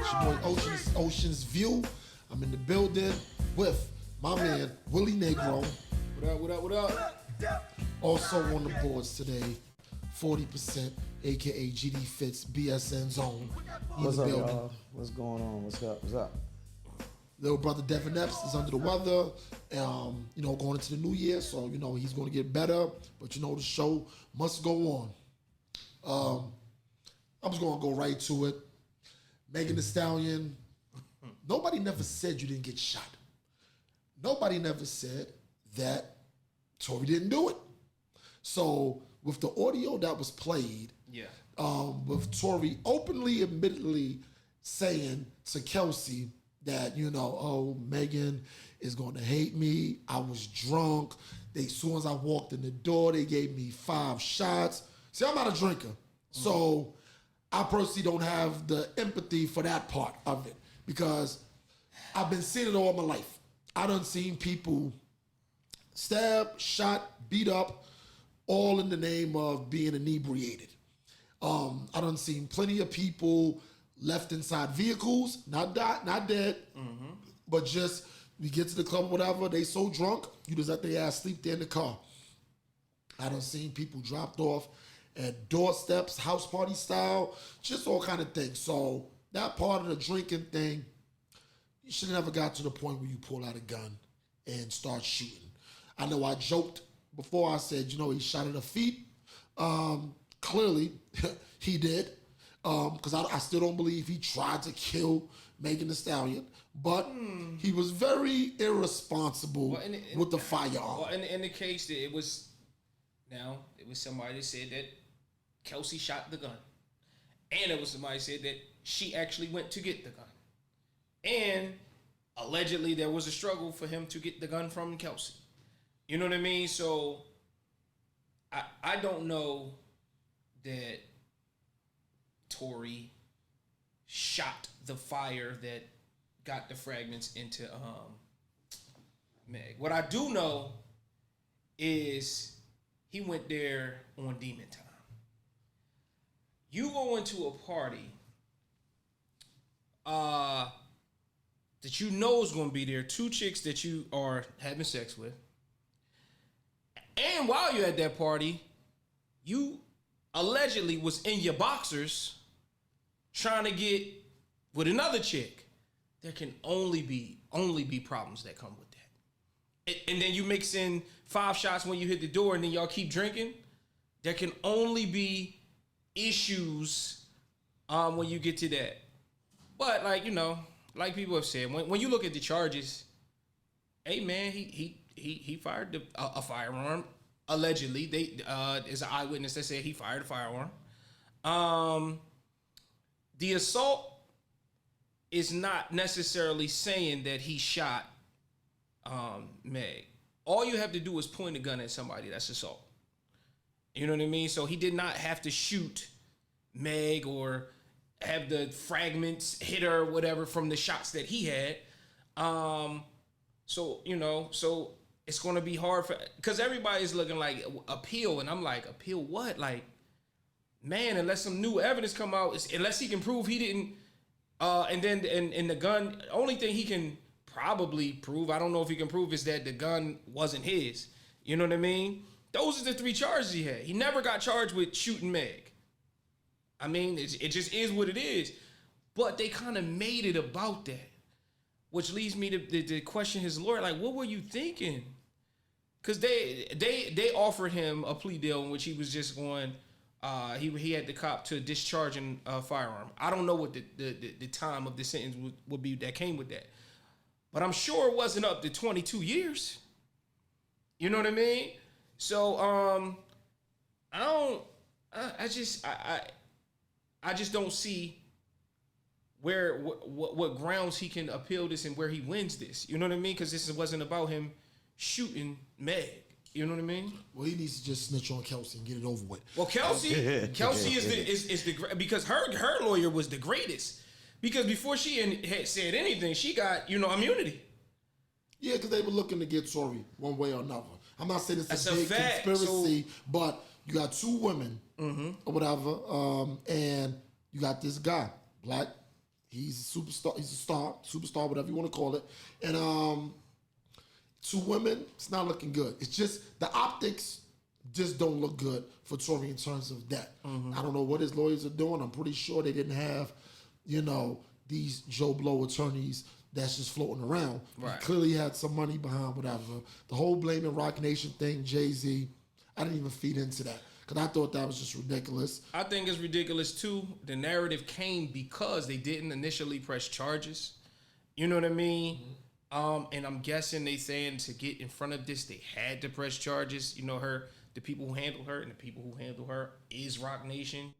It's your boy Ocean's View. I'm in the building with my man Willie Negro. What up, what up, what up? Also on the boards today, 40%, aka GD Fits BSN Zone. What's up, y'all? What's going on? What's up? What's up? Little brother Devin Epps is under the weather. Going into the new year, so he's going to get better. But the show must go on. I'm just going to go right to it. Megan Thee Stallion. Nobody never said you didn't get shot. Nobody never said that Tory didn't do it. So with the audio that was played, with Tory openly, admittedly saying to Kelsey that, Megan is going to hate me. I was drunk. As soon as I walked in the door, they gave me 5 shots. See, I'm not a drinker. So I personally don't have the empathy for that part of it because I've been seeing it all my life. I done seen people stabbed, shot, beat up, all in the name of being inebriated. I done seen plenty of people left inside vehicles, not dead, but just we get to the club or whatever, they so drunk, you just let their ass sleep there in the car. I done seen people dropped off at doorsteps, house party style, just all kind of things. So that part of the drinking thing, you should have never got to the point where you pull out a gun and start shooting. I know I joked before, I said, he shot at her feet. Clearly, he did. Because I still don't believe he tried to kill Megan Thee Stallion. But he was very irresponsible with the firearm. Well, in the case, it was somebody that said that Kelsey shot the gun. And it was somebody said that she actually went to get the gun. And allegedly there was a struggle for him to get the gun from Kelsey. You know what I mean? So I don't know that Tory shot the fire that got the fragments into Meg. What I do know is he went there on demon time. You go into a party that you know is going to be there, 2 chicks that you are having sex with, and while you're at that party, you allegedly was in your boxers trying to get with another chick. There can only be problems that come with that. And then you mix in 5 shots when you hit the door and then y'all keep drinking. There can only be issues when you get to that. But like people have said, when you look at the charges, hey man, he fired a firearm. Allegedly, there's an eyewitness that said he fired a firearm. The assault is not necessarily saying that he shot Meg. All you have to do is point a gun at somebody. That's assault. You know what I mean? So he did not have to shoot Meg or have the fragments hit her or whatever from the shots that he had. So it's going to be hard because everybody's looking like appeal. And I'm like, appeal what? Like, man, unless some new evidence come out, unless he can prove he didn't, and then the gun, only thing he can probably prove, I don't know if he can prove, is that the gun wasn't his. You know what I mean? Those are the 3 charges he had. He never got charged with shooting Meg. I mean, it just is what it is. But they kind of made it about that, which leads me to question his lawyer. Like, what were you thinking? Because they offered him a plea deal in which he was just going. He had the cop to discharging a firearm. I don't know what the time of the sentence would be that came with that, but I'm sure it wasn't up to 22 years. You know what I mean? So I just don't see what grounds he can appeal this and where he wins this. You know what I mean? Because this wasn't about him shooting Meg. You know what I mean? Well, he needs to just snitch on Kelsey and get it over with. Well, Kelsey is the because her lawyer was the greatest, because before she had said anything, she got immunity. Yeah, because they were looking to get Tory one way or another. I'm not saying it's a big fact. conspiracy, but you got 2 women or whatever, and you got this guy, black He's a superstar. He's a superstar, whatever you want to call it. And two women, it's not looking good. It's just the optics just don't look good for Tory in terms of that. I don't know what his lawyers are doing. I'm pretty sure they didn't have, these Joe Blow attorneys that's just floating around. Right. He clearly had some money behind whatever. The whole blaming Rock Nation thing, Jay-Z, I didn't even feed into that because I thought that was just ridiculous. I think it's ridiculous too. The narrative came because they didn't initially press charges. You know what I mean? And I'm guessing they saying to get in front of this, they had to press charges. The people who handle her and the people who handle her is Rock Nation.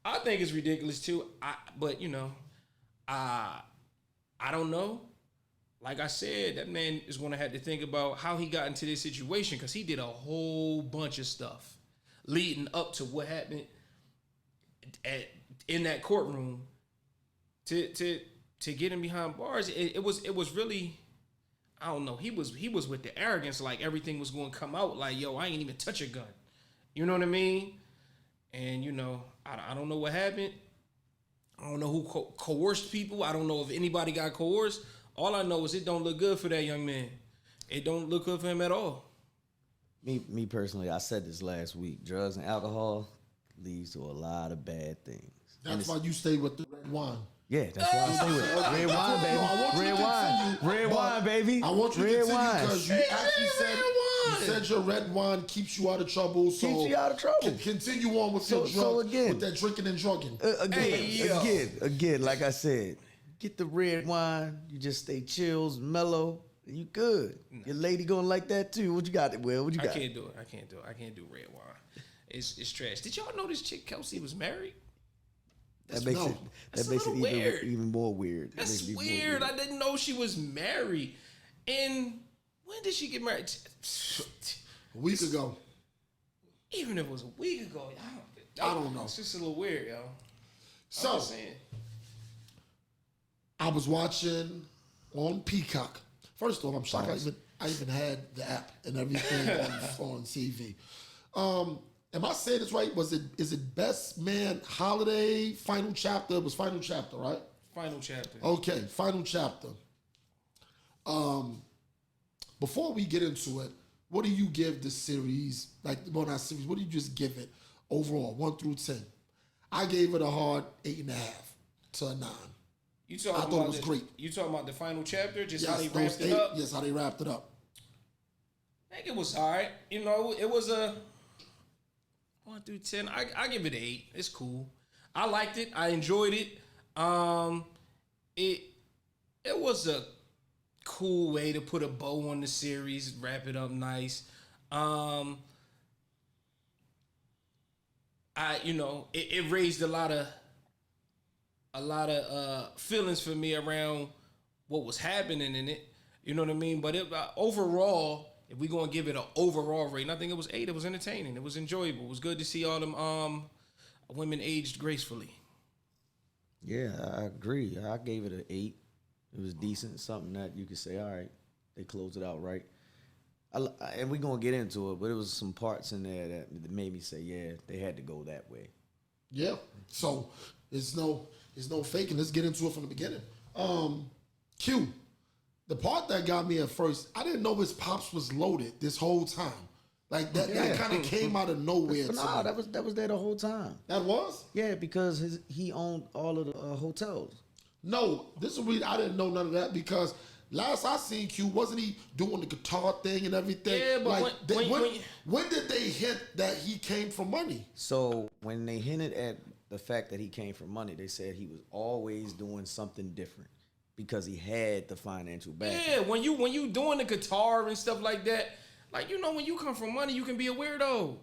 I think it's ridiculous too. But I don't know. Like I said, that man is going to have to think about how he got into this situation because he did a whole bunch of stuff leading up to what happened in that courtroom to get him behind bars. It was really, I don't know. He was with the arrogance like everything was going to come out like, yo, I ain't even touch a gun. You know what I mean? And I don't know what happened. I don't know who coerced people. I don't know if anybody got coerced. All I know is it don't look good for that young man. It don't look good for him at all. Me personally, I said this last week. Drugs and alcohol leads to a lot of bad things. That's why you stay with the red wine. Yeah, that's why I stay with it. Red wine, baby. Red wine, baby. I want you to red continue wine. because you actually said your red wine keeps you out of trouble. So Keeps you out of trouble. Continue on with your drug, with that drinking and drugging. Again, like I said, get the red wine. You just stay chills, mellow, and you good. Your lady gonna like that too. What you got, Will? What you got? I can't do it. I can't do red wine. It's trash. Did y'all know this chick Kelsey was married? That makes it even more weird. That's weird. I didn't know she was married. And when did she get married? A week ago. Even if it was a week ago, I don't know. It's just a little weird, yo. So I was watching on Peacock. First off, I'm shocked I even had the app and everything on TV. Am I saying this right? Is it Best Man Holiday Final Chapter? It was Final Chapter, right? Final Chapter. Okay, Final Chapter. Before we get into it, what do you give the series, not series, what do you just give it overall, 1 through 10? I gave it a hard 8.5 to a 9. I thought it was great. You talking about the Final Chapter? Just how they wrapped it up? Yes, how they wrapped it up. I think it was all right. It was a 1 through 10. I give it an 8. It's cool. I liked it. I enjoyed it. It was a cool way to put a bow on the series, wrap it up nice. It raised a lot of feelings for me around what was happening in it. You know what I mean? But overall, if we're going to give it an overall rating, I think it was 8. It was entertaining. It was enjoyable. It was good to see all them women aged gracefully. Yeah, I agree. I gave it an 8. It was decent. Something that you could say, all right, they closed it out right. And we're going to get into it, but it was some parts in there that made me say, yeah, they had to go that way. Yeah. So it's no faking. Let's get into it from the beginning. Q. The part that got me at first, I didn't know his pops was loaded this whole time. Like that kind of came out of nowhere. But nah, that was there the whole time. That was? Yeah, because he owned all of the hotels. No, this is really, I didn't know none of that because last I seen Q, wasn't he doing the guitar thing and everything? Yeah, but when did they hint that he came from money? So when they hinted at the fact that he came from money, they said he was always doing something different because he had the financial backing. Yeah, when you doing the guitar and stuff like that, when you come from money, you can be a weirdo.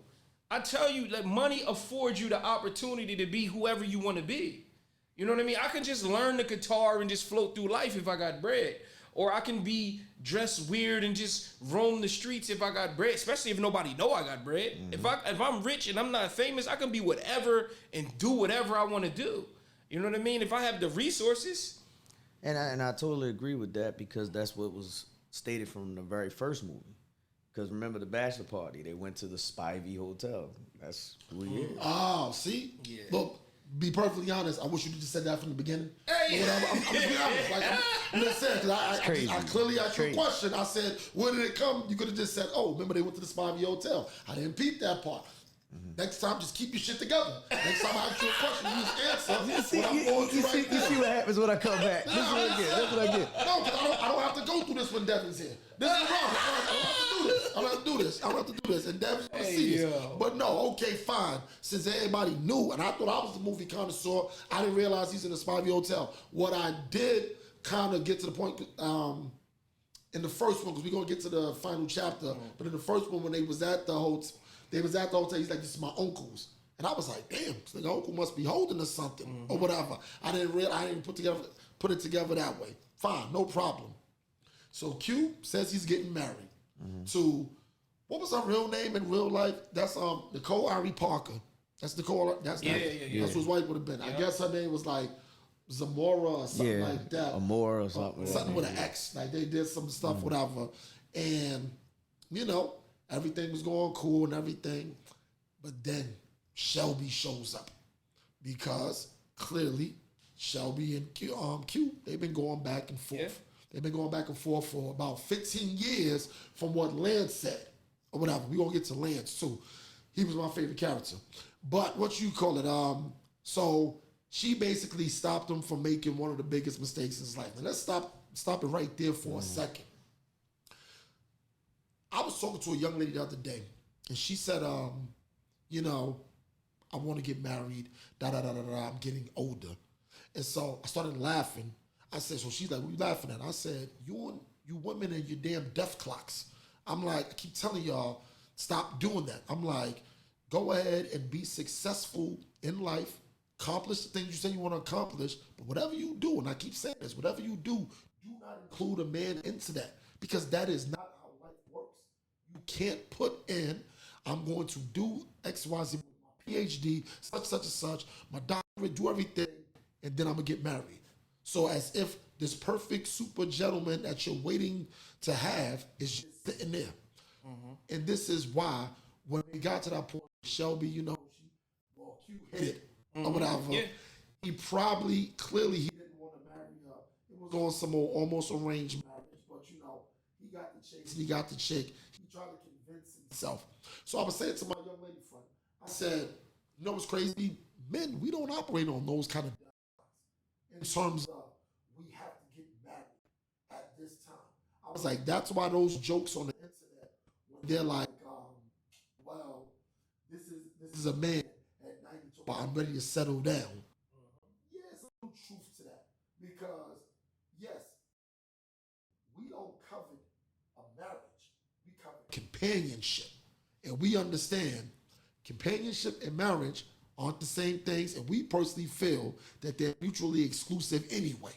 I tell you, money affords you the opportunity to be whoever you want to be. You know what I mean? I can just learn the guitar and just float through life if I got bread. Or I can be dressed weird and just roam the streets if I got bread, especially if nobody know I got bread. Mm-hmm. If I'm rich and I'm not famous, I can be whatever and do whatever I want to do. You know what I mean? If I have the resources. And I totally agree with that because that's what was stated from the very first movie. Because remember the bachelor party, they went to the Spivey Hotel. That's who he is. Oh, see? Yeah. Look, be perfectly honest, I wish you just said that from the beginning. Hey. But whatever. I'm just being honest. Like, I'm just saying, because I clearly asked you a question. I said, where did it come? You could have just said, oh, remember they went to the Spivey Hotel. I didn't peep that part. Next time, just keep your shit together. Next time I ask you a question, you just answer what I'm going through right now. You see what happens when I come back. This is what I get. That's what I get. No, because I don't have to go through this when Devin's here. This is wrong. I don't have to do this. I don't have to do this. And Devin's going to see this. But no, okay, fine. Since everybody knew, and I thought I was the movie connoisseur, I didn't realize he's in the Spivey Hotel. What I did kind of get to the point in the first one, because we're going to get to the final chapter, but in the first one when they was at the hotel, he's like, this is my uncle's. And I was like, damn, this nigga uncle must be holding us something or whatever. I didn't put it together that way. Fine, no problem. So Q says he's getting married to, what was her real name in real life? That's Nicole Ari Parker. That's Nicole. That's what his wife would have been. I guess her name was like Zamora or something like that. Amora or something. Something with an X. Like they did some stuff, whatever. And, you know, everything was going cool and everything. But then Shelby shows up. Because clearly Shelby and Q, they've been going back and forth. Yeah. They've been going back and forth for about 15 years from what Lance said. Or whatever. We're going to get to Lance too. He was my favorite character. But what you call it, so she basically stopped him from making one of the biggest mistakes in his life. And let's stop it right there for a second. I was talking to a young lady the other day, and she said, you know, I want to get married, I'm getting older. And so I started laughing. I said, so she's like, what are you laughing at? I said, you women and your damn death clocks. I'm like, I keep telling y'all, stop doing that. I'm like, go ahead and be successful in life, accomplish the things you say you want to accomplish, but whatever you do, and I keep saying this, whatever you do not include a man into that, because that is not how life works. You can't put in, I'm going to do X, Y, Z, my PhD, such and such, my doctorate, do everything, and then I'm going to get married. So as if this perfect super gentleman that you're waiting to have is just sitting there. And this is why when we got to that point, Shelby, you know, Q hit it or whatever. Yeah. He probably, clearly, he didn't want to marry her. It was on some almost arranged marriage, but you know, he got the chicks and he got the chick. He tried to convince himself. So I was saying to my young lady friend, I said, you know what's crazy? Men, we don't operate on those kind of deadlines in terms of we have to get married at this time. I was like, that's why those jokes on the internet, when they're like, well, this is a man at 92, but I'm ready to settle down. Yeah, there's some truth to that. Because, yes, we don't covet a marriage. We covet companionship. And we understand companionship and marriage aren't the same things, and we personally feel that they're mutually exclusive anyway.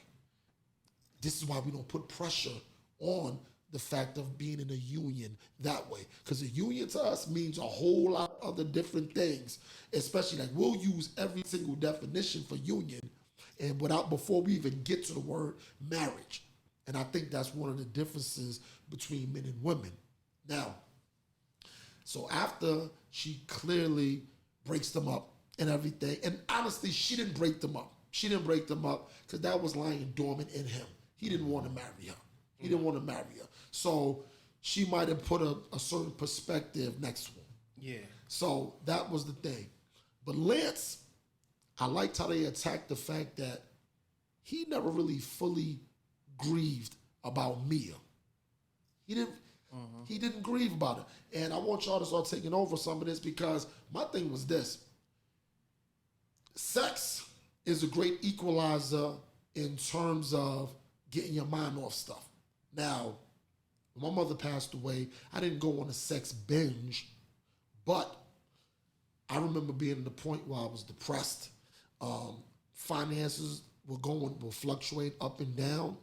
This is why we don't put pressure on the fact of being in a union that way. Because a union to us means a whole lot of other different things, especially like we'll use every single definition for union and before we even get to the word marriage. And I think that's one of the differences between men and women. Now, so after she clearly breaks them up and everything, and honestly, she didn't break them up. She didn't break them up because that was lying dormant in him. He didn't want to marry her. He didn't want to marry her. So she might have put a certain perspective next to him. Yeah. So that was the thing. But Lance, I liked how they attacked the fact that he never really fully grieved about Mia. He didn't grieve about it. And I want y'all to start taking over some of this because my thing was this. Sex is a great equalizer in terms of getting your mind off stuff. Now, when my mother passed away, I didn't go on a sex binge, but I remember being at the point where I was depressed. Finances were fluctuating up and down,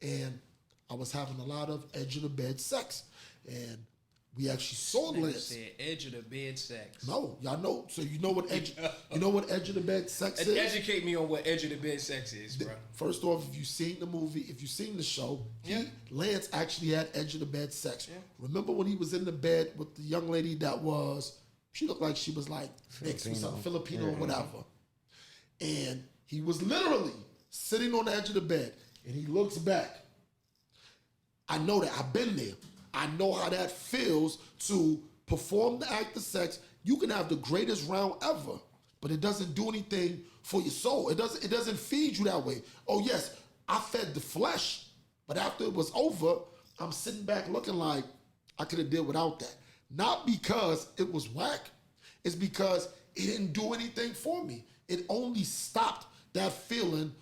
and I was having a lot of edge of the bed sex. And we actually saw Lance. Said edge of the bed sex. No, y'all know. So you know what edge of the bed sex is? Educate me on what edge of the bed sex is, bro. First off, if you've seen the movie, if you've seen the show, Lance actually had edge of the bed sex. Yeah. Remember when he was in the bed with the young lady she looked like she was like mixed with something Filipino or whatever. and he was literally sitting on the edge of the bed, and he looks back. I know that. I've been there. I know how that feels to perform the act of sex. You can have the greatest round ever, but it doesn't do anything for your soul. It doesn't feed you that way. Oh yes, I fed the flesh, but after it was over, I'm sitting back looking like I could have did without that. Not because it was whack. It's because it didn't do anything for me. It only stopped that feeling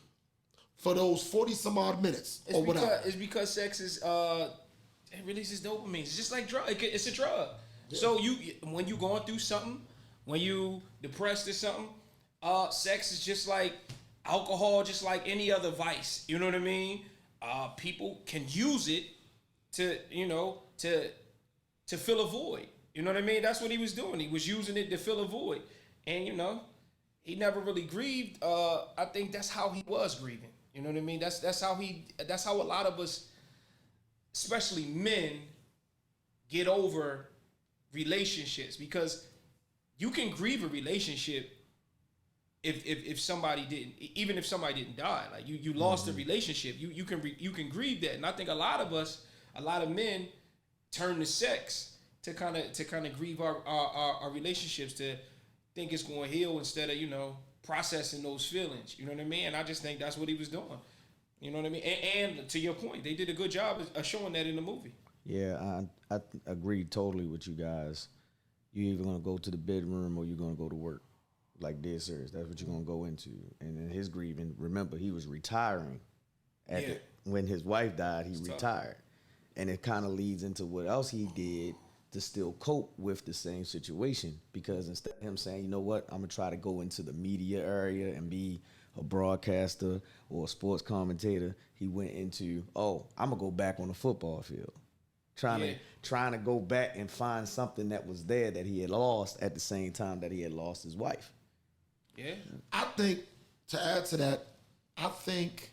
for those 40 some odd minutes or whatever. It's because sex is it releases dopamine. It's just like drug. It's a drug. Yeah. So when you going through something, when you depressed or something, sex is just like alcohol, just like any other vice. You know what I mean? People can use it to fill a void. You know what I mean? That's what he was doing. He was using it to fill a void, and he never really grieved. I think that's how he was grieving. You know what I mean? That's how a lot of us, especially men, get over relationships, because you can grieve a relationship if somebody didn't, even if somebody didn't die. Like you lost a relationship, you can grieve that. And I think a lot of men turn to sex to kind of grieve our relationships, to think it's going to heal instead of processing those feelings. You know what I mean? And I just think that's what he was doing. You know what I mean? And to your point, they did a good job of showing that in the movie. Yeah, I agree totally with you guys. You're either going to go to the bedroom or you're going to go to work. Like dead serious. That's what you're going to go into. And in his grieving, remember, he was retiring. When his wife died, he retired. And it kind of leads into what else he did to still cope with the same situation. Because instead of him saying, you know what, I'm going to try to go into the media area and be a broadcaster or a sports commentator, he went into, I'm going to go back on the football field. Trying to go back and find something that was there that he had lost at the same time that he had lost his wife. Yeah. I think, to add to that, I think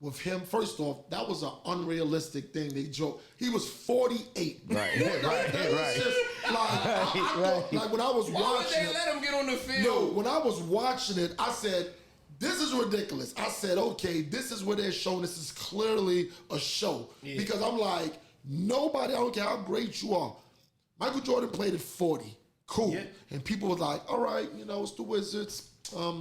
with him, first off, that was an unrealistic thing. They joked. He was 48. Right. Like when I was Why watching would they let him get on the field? No, when I was watching it, I said, this is ridiculous. I said, okay, this is what they're showing. This is clearly a show. Yeah. Because I'm like, nobody, I don't care how great you are. Michael Jordan played at 40. Cool. Yeah. And people were like, all right, it's the Wizards.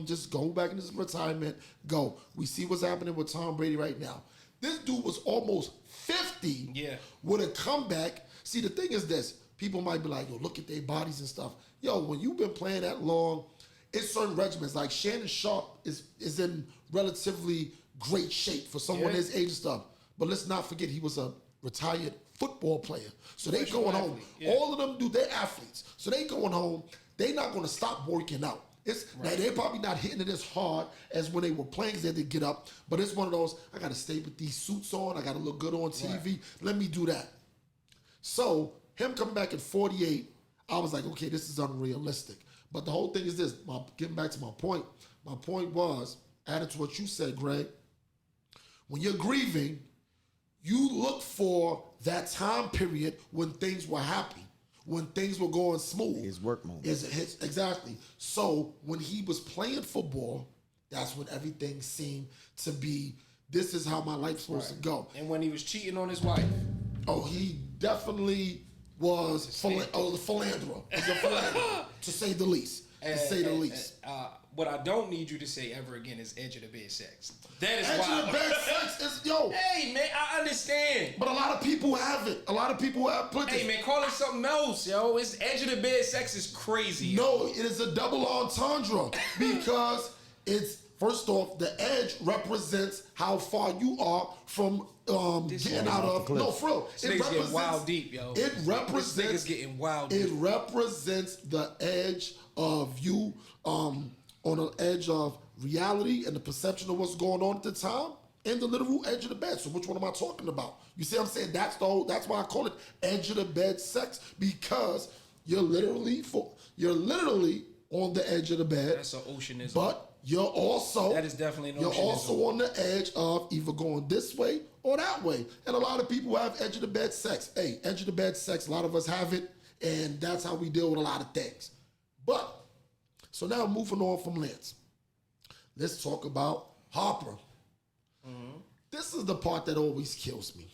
Just go back into retirement. Go. We see what's happening with Tom Brady right now. This dude was almost 50 with a comeback. See, the thing is this. People might be like, yo, look at their bodies and stuff. Yo, when you've been playing that long, it's certain regimens. Like Shannon Sharp is in relatively great shape for someone his age and stuff. But let's not forget he was a retired football player. So they going home. Yeah. All of them they're athletes. So they going home. They not going to stop working out. Now they're probably not hitting it as hard as when they were playing, because they had to get up. But it's one of those, I got to stay with these suits on. I got to look good on TV. Right. Let me do that. So him coming back at 48, I was like, okay, this is unrealistic. But the whole thing is this, getting back to my point was, added to what you said, Greg, when you're grieving, you look for that time period when things were happy, when things were going smooth. His work moment. Exactly. So when he was playing football, that's when everything seemed to be, this is how my life's supposed to go. And when he was cheating on his wife. Oh, he definitely was the philanderer. He's a philanderer, to say the least. What I don't need you to say ever again is edge of the bed sex. That is edge why. Edge of the bed sex is, yo. Hey, man, I understand. But a lot of people have it. A lot of people have put Hey, man, call it something else, yo. It's edge of the bed sex is crazy. No, it is a double entendre because it's, first off, the edge represents how far you are from getting out of. No, for real. It represents getting wild deep, yo. It represents. This nigga's getting wild deep. It represents the edge of you on the edge of reality and the perception of what's going on at the time, and the literal edge of the bed. So which one am I talking about? You see what I'm saying? That's why I call it edge of the bed sex, because you're literally on the edge of the bed. That's an oceanism. But you're also, that is definitely an oceanism. You're also on the edge of either going this way or that way. And a lot of people have edge of the bed sex. Hey, edge of the bed sex, a lot of us have it, and that's how we deal with a lot of things. But, so now moving on from Lance. let's talk about Harper. This is the part that always kills me.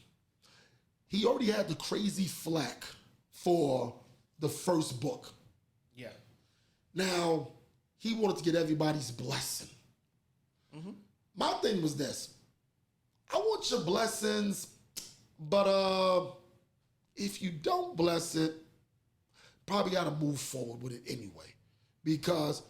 He already had the crazy flack for the first book. Yeah. Now, he wanted to get everybody's blessing. My thing was this. I want your blessings, but if you don't bless it, probably got to move forward with it anyway, because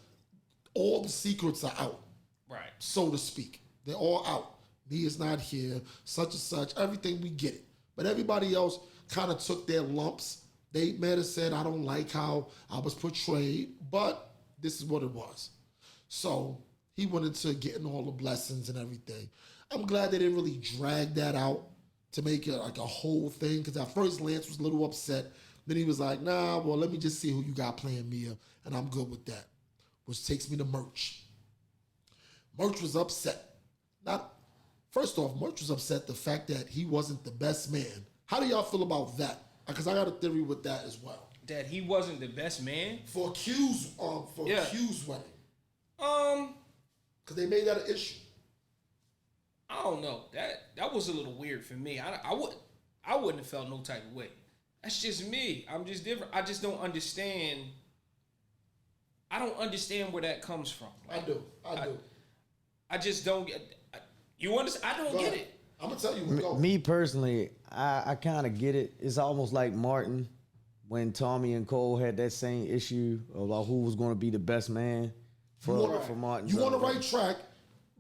all the secrets are out, Right. so to speak. They're all out. Nia's not here, such and such, everything, we get it. But everybody else kind of took their lumps. They may have said, I don't like how I was portrayed, but this is what it was. So he went into getting all the blessings and everything. I'm glad they didn't really drag that out to make it like a whole thing, because at first Lance was a little upset. Then he was like, nah, well, let me just see who you got playing Mia, and I'm good with that. Which takes me to Merch. Merch was upset. First off, Merch was upset the fact that he wasn't the best man. How do y'all feel about that? Because I got a theory with that as well. That he wasn't the best man? For Q's wedding. Because they made that an issue. I don't know. That was a little weird for me. I wouldn't have felt no type of way. That's just me. I'm just different. I just don't understand. I don't understand where that comes from. Like, I do. I just don't get. You understand? I don't get it. I'm gonna tell you. Me personally, I kind of get it. It's almost like Martin when Tommy and Cole had that same issue about who was going to be the best man for Martin. You on the right track,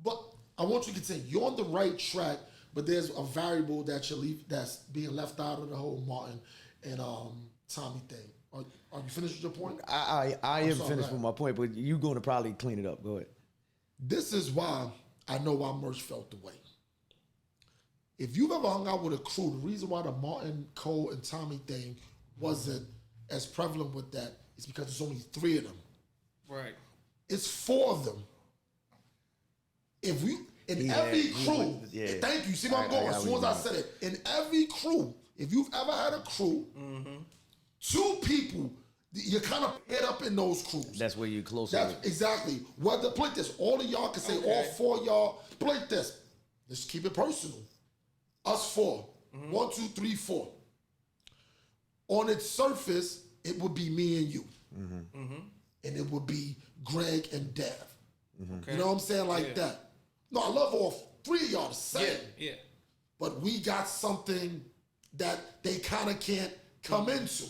but I want you to continue. You're on the right track, but there's a variable that's being left out of the whole Martin and Tommy thing. Are you finished with your point? I am finished with my point, but you're going to probably clean it up. Go ahead. This is why I know why Merch felt the way. If you've ever hung out with a crew, the reason why the Martin, Cole, and Tommy thing wasn't as prevalent with that is because there's only 3 of them. Right. It's 4 of them. If we every crew, thank you. See where I'm going? As soon as I said it, in every crew, if you've ever had a crew, 2 people, you're kind of paired up in those crews. That's where you're closer. Exactly. Whether play this, all of y'all can say, all 4 of y'all play this. Let's keep it personal. Us 4. 1, 2, 3, 4. On its surface, it would be me and you. And it would be Greg and Dev. Okay. You know what I'm saying? Like that. No, I love all 3 of y'all the same. Yeah. But we got something that they kind of can't come into.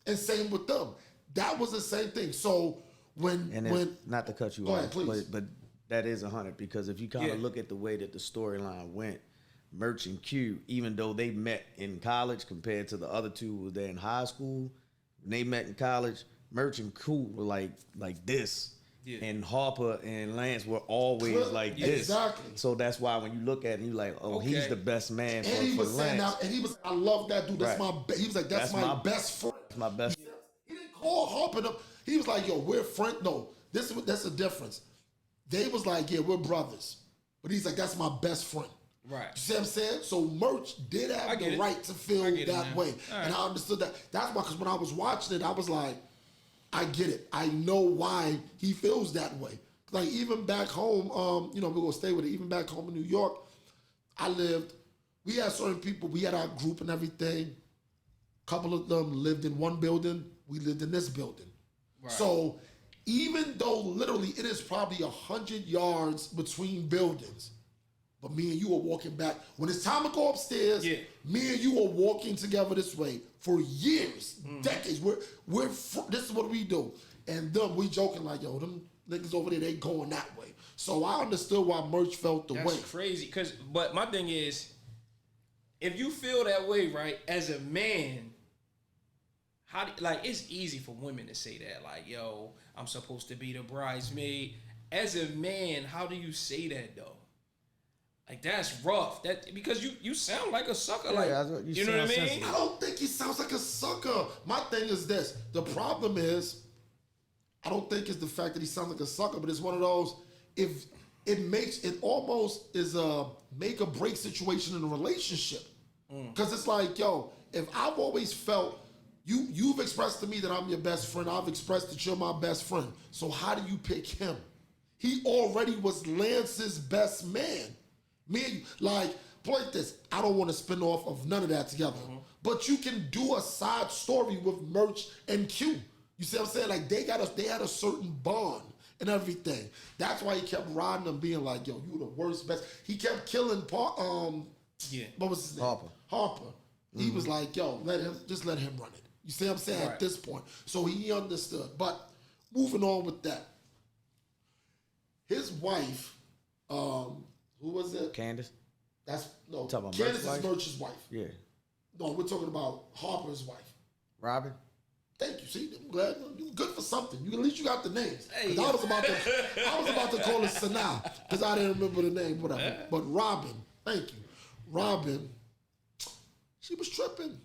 And same with them. That was the same thing. So when not to cut you go off, ahead, please. but that is 100, because if you kind of look at the way that the storyline went, Merch and Q, even though they met in college compared to the other 2 who were there in high school, when they met in college, Merch and Q were like this. Yeah. And Harper and Lance were always like this. Exactly. So that's why when you look at him, you're like, he's the best man and he was saying Lance. And he was, I love that dude. That's he was like, that's my best friend. That's my best. He didn't call Harper up. He was like, yo, we're friends. No, that's the difference. They was like, yeah, we're brothers. But he's like, that's my best friend. Right. You see what I'm saying? So Merch did have the right to feel that way. Right. And I understood that. That's why, because when I was watching it, I was like, I get it. I know why he feels that way. Like, even back home, we're going to stay with it. Even back home in New York, we had certain people, we had our group and everything. A couple of them lived in one building. We lived in this building. Right. So even though literally it is probably 100 yards between buildings, but me and you are walking back. When it's time to go upstairs, me and you are walking together this way for years, decades. This is what we do. And them, we joking like, yo, them niggas over there, they going that way. So I understood why Merch felt the way. That's crazy. But my thing is, if you feel that way, right, as a man, it's easy for women to say that, like, yo, I'm supposed to be the bridesmaid. As a man, how do you say that though? Like, that's rough. Because you sound like a sucker. Like, you know what I mean? Sensitive. I don't think he sounds like a sucker. My thing is this. The problem is, I don't think it's the fact that he sounds like a sucker, but it's one of those, if it almost is a make or break situation in a relationship. Because it's like, yo, if I've always felt, you've expressed to me that I'm your best friend, I've expressed that you're my best friend. So how do you pick him? he already was Lance's best man. Me, like, point this. I don't want to spin off of none of that together. But you can do a side story with Merch and Q. You see what I'm saying? Like, they had a certain bond and everything. That's why he kept riding them, being like, yo, you the worst, best. He kept killing what was his name? Harper. He was like, yo, let him run it. You see what I'm saying? Right. At this point. So he understood. But moving on with that. His wife, who was it? Candace? Candace Merch's is wife? Merch's wife. Yeah. No, we're talking about Harper's wife. Robin? Thank you. See, I'm glad you good for something. At least you got the names. Hey. I was about to call her Sanaa because I didn't remember the name, whatever. But Robin, thank you. Robin, she was tripping.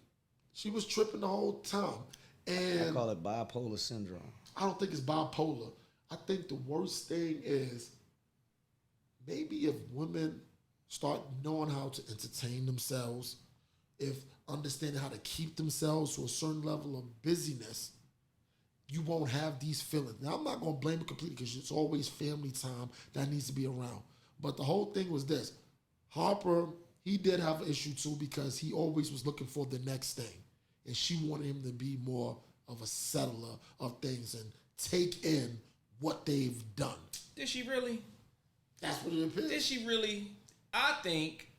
She was tripping the whole time. And I call it bipolar syndrome. I don't think it's bipolar. I think the worst thing is maybe if women start knowing how to entertain themselves, if understanding how to keep themselves to a certain level of busyness, you won't have these feelings. Now, I'm not going to blame it completely because it's always family time that needs to be around. But the whole thing was this. Harper, he did have an issue too because he always was looking for the next thing. And she wanted him to be more of a settler of things and take in what they've done. Did she really? That's what it appears. Did she really? I think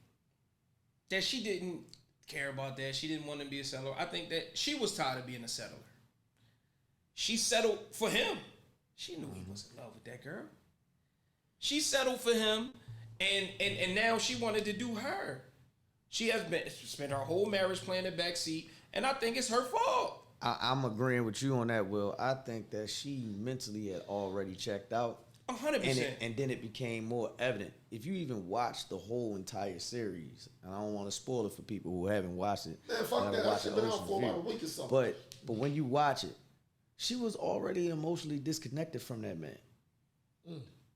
that she didn't care about that. She didn't want to be a settler. I think that she was tired of being a settler. She settled for him. She knew he was in love with that girl. She settled for him, and now she wanted to do her. She has spent her whole marriage playing the backseat, and I think it's her fault. I'm agreeing with you on that, Will. I think that she mentally had already checked out. 100%. And then it became more evident. If you even watch the whole entire series, and I don't want to spoil it for people who haven't watched it. Man, fuck that. That shit been out for about a week or something. But when you watch it, she was already emotionally disconnected from that man.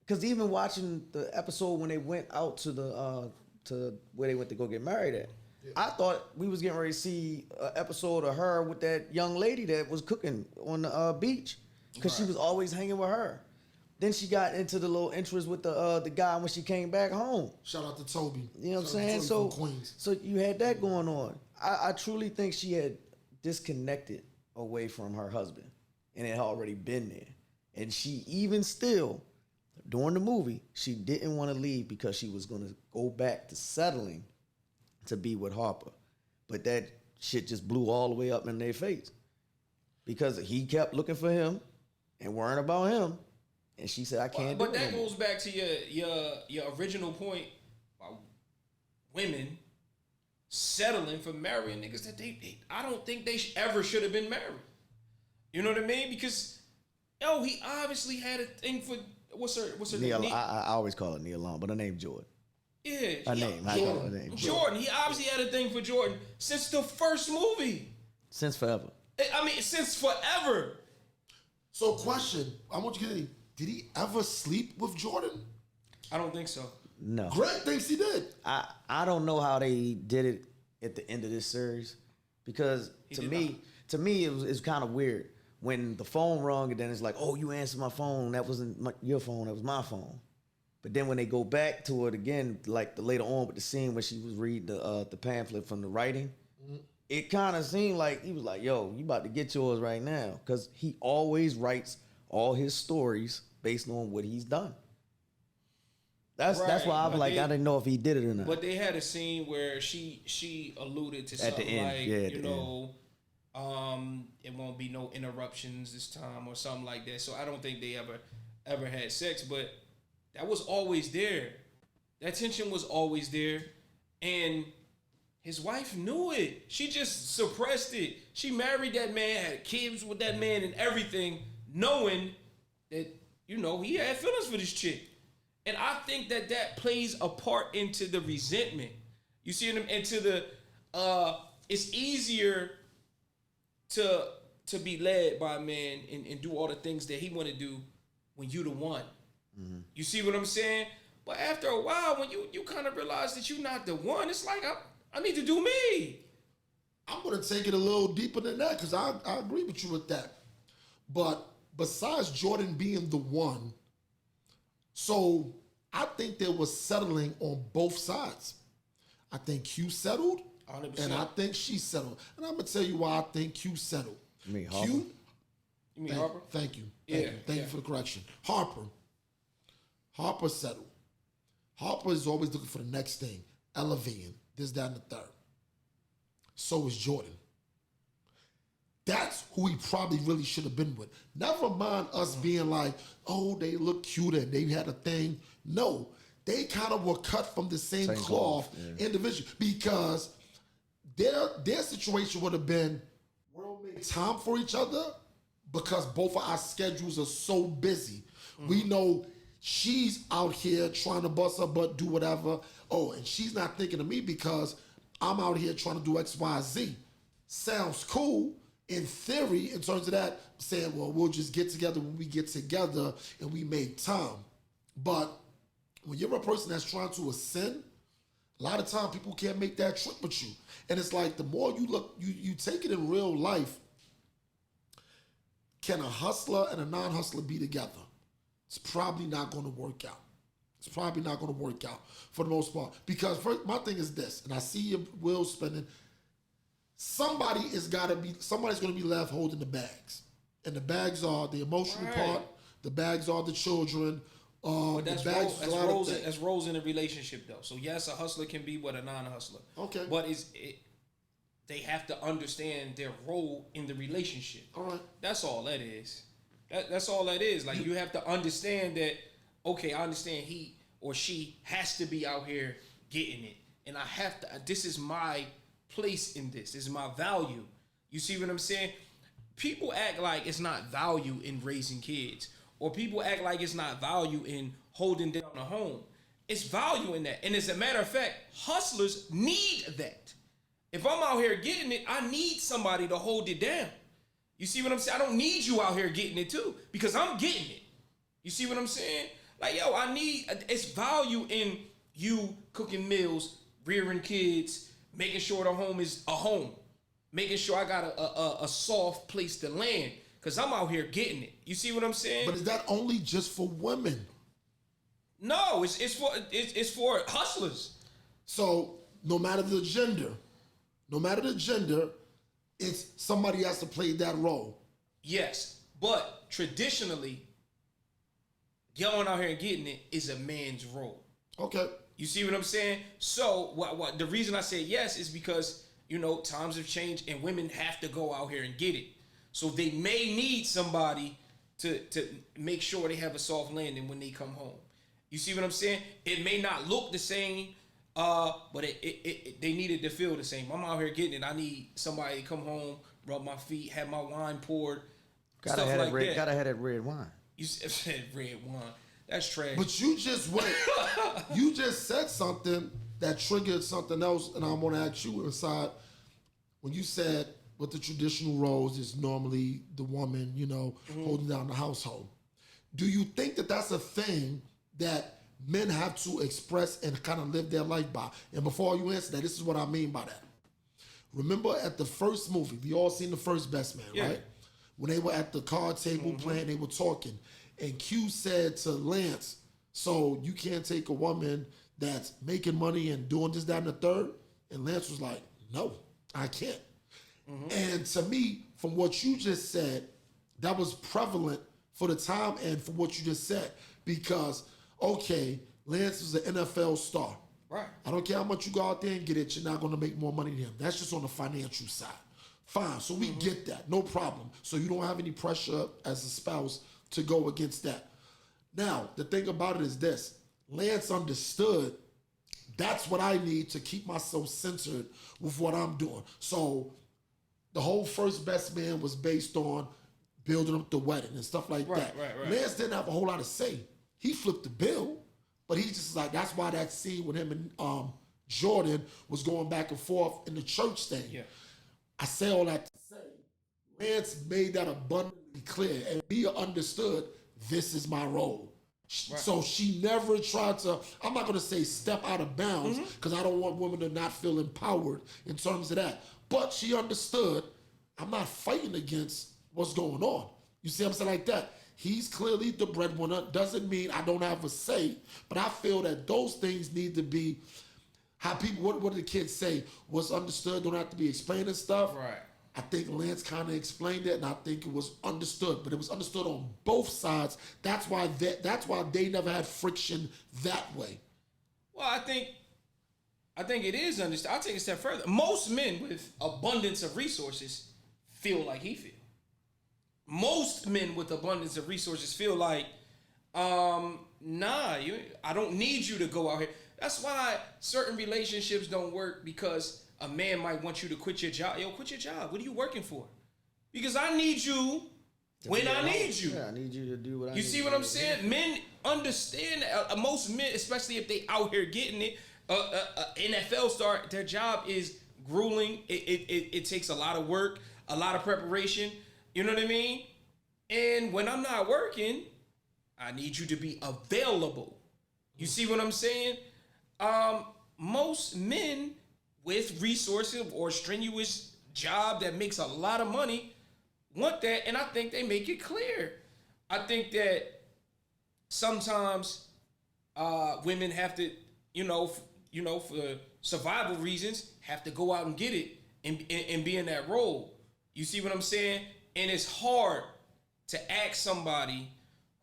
Because even watching the episode when they went out to the to where they went to go get married at, I thought we was getting ready to see an episode of her with that young lady that was cooking on the beach, because she was always hanging with her. Then she got into the little interest with the guy when she came back home. Shout out to Toby. You know what I'm saying? So you had that going on. I truly think she had disconnected away from her husband, and it had already been there. And she even still, during the movie, she didn't want to leave because she was going to go back to settling to be with Harper. But that shit just blew all the way up in their face because he kept looking for him and worrying about him. And she said, I can't do it. But that goes back to your original point about women settling for marrying niggas that they I don't think they ever should have been married. You know what I mean? Because, he obviously had a thing for, what's her name? I always call her Nia Long, but her name Jordan. Yeah. Her name. Jordan. He obviously had a thing for Jordan since the first movie. Since forever. I mean, since forever. So question, I want you to get did he ever sleep with Jordan? I don't think so. No. Greg thinks he did. I don't know how they did it at the end of this series, because to me it was kind of weird when the phone rung and then it's like, oh, you answered my phone, that wasn't your phone, that was my phone. But then when they go back to it again, like later on with the scene where she was reading the pamphlet from the writing, it kind of seemed like he was like, yo, you about to get yours right now, because he always writes all his stories based on what he's done. That's why I was like, I didn't know if he did it or not. But they had a scene where she alluded to something like, it won't be no interruptions this time or something like that. So I don't think they ever had sex, but that was always there. That tension was always there, and his wife knew it. She just suppressed it. She married that man, had kids with that man and everything, knowing that, he had feelings for this chick. And I think that plays a part into the resentment. You see, into the, it's easier to be led by a man and do all the things that he want to do when you the one. Mm-hmm. You see what I'm saying? But after a while, when you kind of realize that you're not the one, it's like, I need to do me. I'm going to take it a little deeper than that because I agree with you with that. But besides Jordan being the one, So I think there was settling on both sides. I think Q settled, 100%. and I think she settled. And I'm gonna tell you why I think Q settled. You mean Harper? Q. You mean Harper? Thank you. Yeah, Thank you for the correction. Harper settled. Harper is always looking for the next thing, elevating, this, that, and the third. So is Jordan. That's who he probably really should have been with. Never mind us being like, oh, they look cute and they had a thing. No, they kind of were cut from the same cloth individually, because their situation would have been, we'll make time for each other because both of our schedules are so busy. We know she's out here trying to bust her butt, do whatever. Oh, and she's not thinking of me because I'm out here trying to do X, Y, Z. Sounds cool in theory in terms of that, saying, well, we'll just get together when we get together and we make time. But when you're a person that's trying to ascend, a lot of time people can't make that trip with you. And it's like the more you look, you take it in real life, can a hustler and a non-hustler be together? It's probably not going to work out. It's probably not going to work out for the most part. Because my thing is this, and I see your Will spending, somebody's going to be left holding the bags. And the bags are the emotional part, the bags are the children. But that's roles in a relationship, though. So yes, a hustler can be what a non-hustler. Okay. But they have to understand their role in the relationship. All right. That's all that is. That's all that is. Like, you have to understand that, okay, I understand he or she has to be out here getting it. And I have to, this is my place in this. This is my value. You see what I'm saying? People act like it's not value in raising kids. Or people act like it's not value in holding down a home. It's value in that. And as a matter of fact, hustlers need that. If I'm out here getting it, I need somebody to hold it down. You see what I'm saying? I don't need you out here getting it too, because I'm getting it. You see what I'm saying? Like, yo, it's value in you cooking meals, rearing kids, making sure the home is a home, making sure I got a soft place to land, because I'm out here getting it. You see what I'm saying? But is that only just for women? No, it's for hustlers. So no matter the gender, it's somebody has to play that role. Yes, but traditionally, going out here and getting it is a man's role. Okay. You see what I'm saying? So what the reason I say yes is because, times have changed and women have to go out here and get it. So they may need somebody to make sure they have a soft landing when they come home. You see what I'm saying? It may not look the same, but they needed to feel the same. I'm out here getting it. I need somebody to come home, rub my feet, have my wine poured, Gotta stuff like that. Gotta have that red wine. You said red wine. That's trash. But you just went. You just said something that triggered something else, and I want to ask you inside. When you said what the traditional roles is normally the woman, holding down the household. Do you think that that's a thing that men have to express and kind of live their life by? And before you answer that, this is what I mean by that. Remember at the first movie, we all seen The First Best Man, right? When they were at the card table playing, they were talking. And Q said to Lance, so you can't take a woman that's making money and doing this, that, and the third? And Lance was like, no, I can't. And to me, from what you just said, that was prevalent for the time and for what you just said. Because, okay, Lance is an NFL star. Right. I don't care how much you go out there and get it, you're not going to make more money than him. That's just on the financial side. Fine, so we get that, no problem. So you don't have any pressure as a spouse to go against that. Now, the thing about it is this. Lance understood that's what I need to keep myself centered with what I'm doing. So the whole First Best Man was based on building up the wedding and stuff like that. Right. Lance didn't have a whole lot to say. He flipped the bill, but he just like, that's why that scene with him and Jordan was going back and forth in the church thing. Yeah. I say all that to say, Lance made that abundantly clear, and he understood this is my role. Right. So she never tried to, I'm not going to say step out of bounds, because I don't want women to not feel empowered in terms of that. But she understood, I'm not fighting against what's going on. You see what I'm saying? Like that. he's clearly the breadwinner. Doesn't mean I don't have a say, but I feel that those things need to be how people. What do the kids say? What's understood don't have to be explained and stuff. Right. I think Lance kind of explained it, and I think it was understood. But it was understood on both sides. That's why they never had friction that way. Well, I think it is understood. I'll take it a step further. Most men with abundance of resources feel like he feels. Most men with abundance of resources feel like, I don't need you to go out here. That's why certain relationships don't work, because a man might want you to quit your job. Yo, quit your job. What are you working for? Because I need you when I need you. Yeah, I need you to do what I need. You see what I'm saying? Men understand. Most men, especially if they out here getting it, NFL star, their job is grueling. It takes a lot of work, a lot of preparation. You know what I mean? And when I'm not working, I need you to be available. You see what I'm saying? Most men with resources or strenuous job that makes a lot of money want that, and I think they make it clear. I think that sometimes women have to, for survival reasons, have to go out and get it and be in that role. You see what I'm saying? And it's hard to ask somebody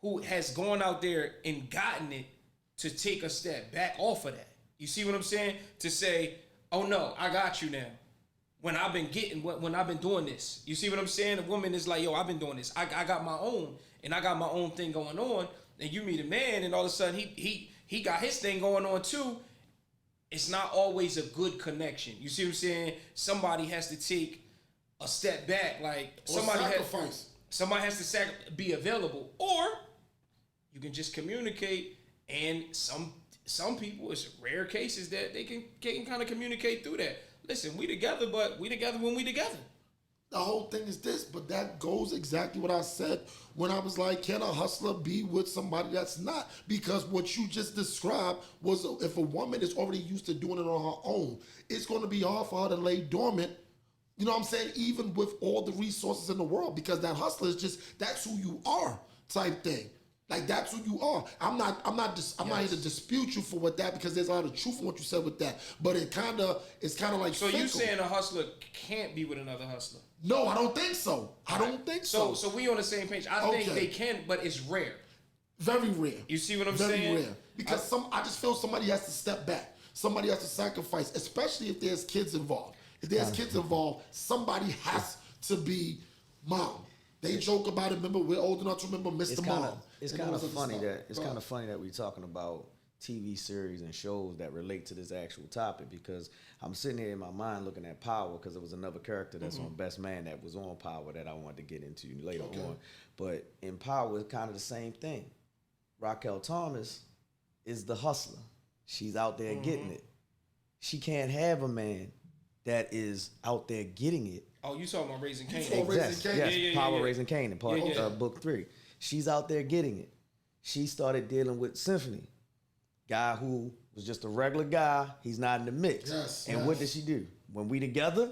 who has gone out there and gotten it to take a step back off of that. You see what I'm saying? To say, oh no, I got you now. When I've been doing this. You see what I'm saying? The woman is like, yo, I've been doing this. I got my own, and I got my own thing going on. And you meet a man, and all of a sudden he got his thing going on too. It's not always a good connection. You see what I'm saying? Somebody has to take a step back, like somebody has to be available, or you can just communicate. And some people, it's rare cases that they can kind of communicate through that. Listen, we together, but we together when we together. The whole thing is this, but that goes exactly what I said when I was like, can a hustler be with somebody that's not? Because what you just described was, if a woman is already used to doing it on her own, it's going to be hard for her to lay dormant. You know what I'm saying? Even with all the resources in the world, because that hustler is just, that's who you are type thing. Like, that's who you are. I'm not here to dispute you for what that, because there's a lot of truth in what you said with that. But it's kind of like. So you saying a hustler can't be with another hustler? No, I don't think so. I don't think so. So we on the same page. I think they can, but it's rare. Very rare. You see what I'm Very saying? Very rare. Because I just feel somebody has to step back. Somebody has to sacrifice, especially if there's kids involved. If there's kids involved, somebody has to be mom. They joke about it. Remember, we're old enough to remember Mr. Mom. It's kind of funny that we're talking about TV series and shows that relate to this actual topic, because I'm sitting here in my mind looking at Power, because there was another character that's on Best Man that was on Power that I wanted to get into later on. But in Power, it's kind of the same thing. Raquel Thomas is the hustler. She's out there getting it. She can't have a man that is out there getting it. Oh, you talking about Raising Cain? Exactly. Yes, Yeah. Power Raising Cain in part book 3. She's out there getting it. She started dealing with Symphony, guy who was just a regular guy. He's not in the mix. And what did she do? When we together,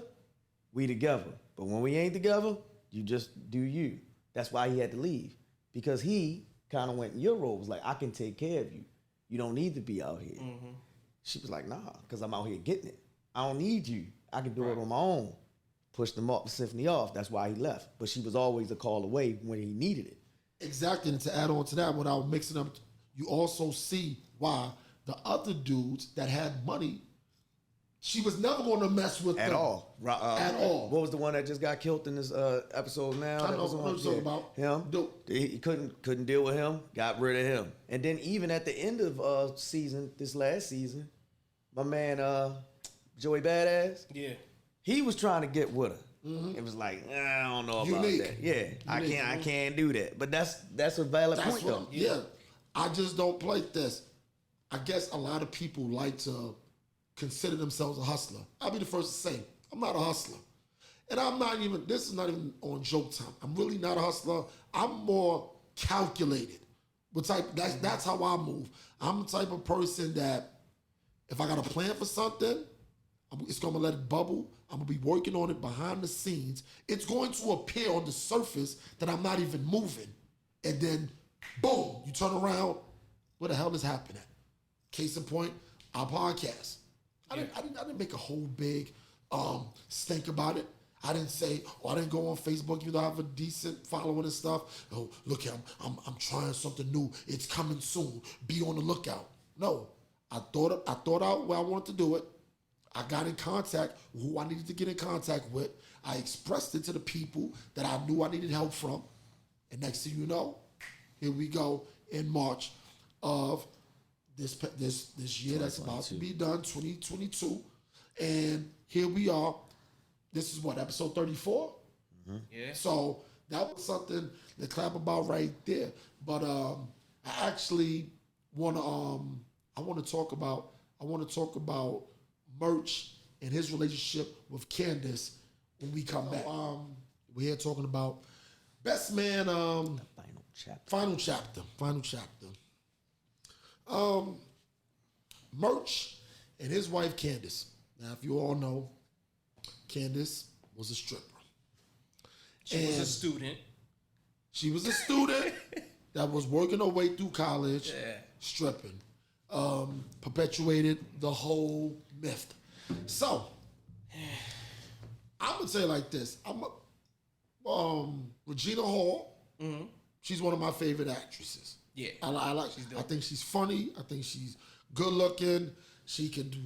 we together. But when we ain't together, you just do you. That's why he had to leave, because he kind of went in your role. Was like, I can take care of you. You don't need to be out here. She was like, nah, because I'm out here getting it. I don't need you. I can do it on my own. Pushed him off, Symphony off. That's why he left. But she was always a call away when he needed it. Exactly. And to add on to that, when I was mixing up, you also see why the other dudes that had money, she was never going to mess with at them. At all. What was the one that just got killed in this episode now? I know what you're talking about. Him. He couldn't deal with him. Got rid of him. And then even at the end of this last season, my man Joey Badass. Yeah. He was trying to get with her. It was like, I don't know about that. Yeah, I can't do that. But that's a valid point though. Yeah. I just don't play this. I guess a lot of people like to consider themselves a hustler. I'll be the first to say, I'm not a hustler. And this is not even on joke time. I'm really not a hustler. I'm more calculated. That's how I move. I'm the type of person that if I got a plan for something, it's going to let it bubble. I'm going to be working on it behind the scenes. It's going to appear on the surface that I'm not even moving. and then boom, you turn around. Where the hell is happening? Case in point, our podcast. I didn't make a whole big stink about it. I didn't say, I didn't go on Facebook, even though I have a decent following and stuff. Oh, look, I'm trying something new. It's coming soon. Be on the lookout. No, I thought out where I wanted to do it. I got in contact with who I needed to get in contact with. I expressed it to the people that I knew I needed help from. And next thing you know, here we go in March of this year that's about to be done, 2022. And here we are. This is what, episode 34? Mm-hmm. Yeah. So that was something to clap about right there. But I actually want to talk about Merch and his relationship with Candace when we come back. We're here talking about Best Man. Final chapter. Merch and his wife Candace. Now, if you all know, Candace was a stripper. She was a student. She was a student that was working her way through college, stripping. Perpetuated the whole myth. So, I'm gonna say it like this. Regina Hall. Mm-hmm. She's one of my favorite actresses. Yeah, I like. I think she's funny. I think she's good looking. She can do,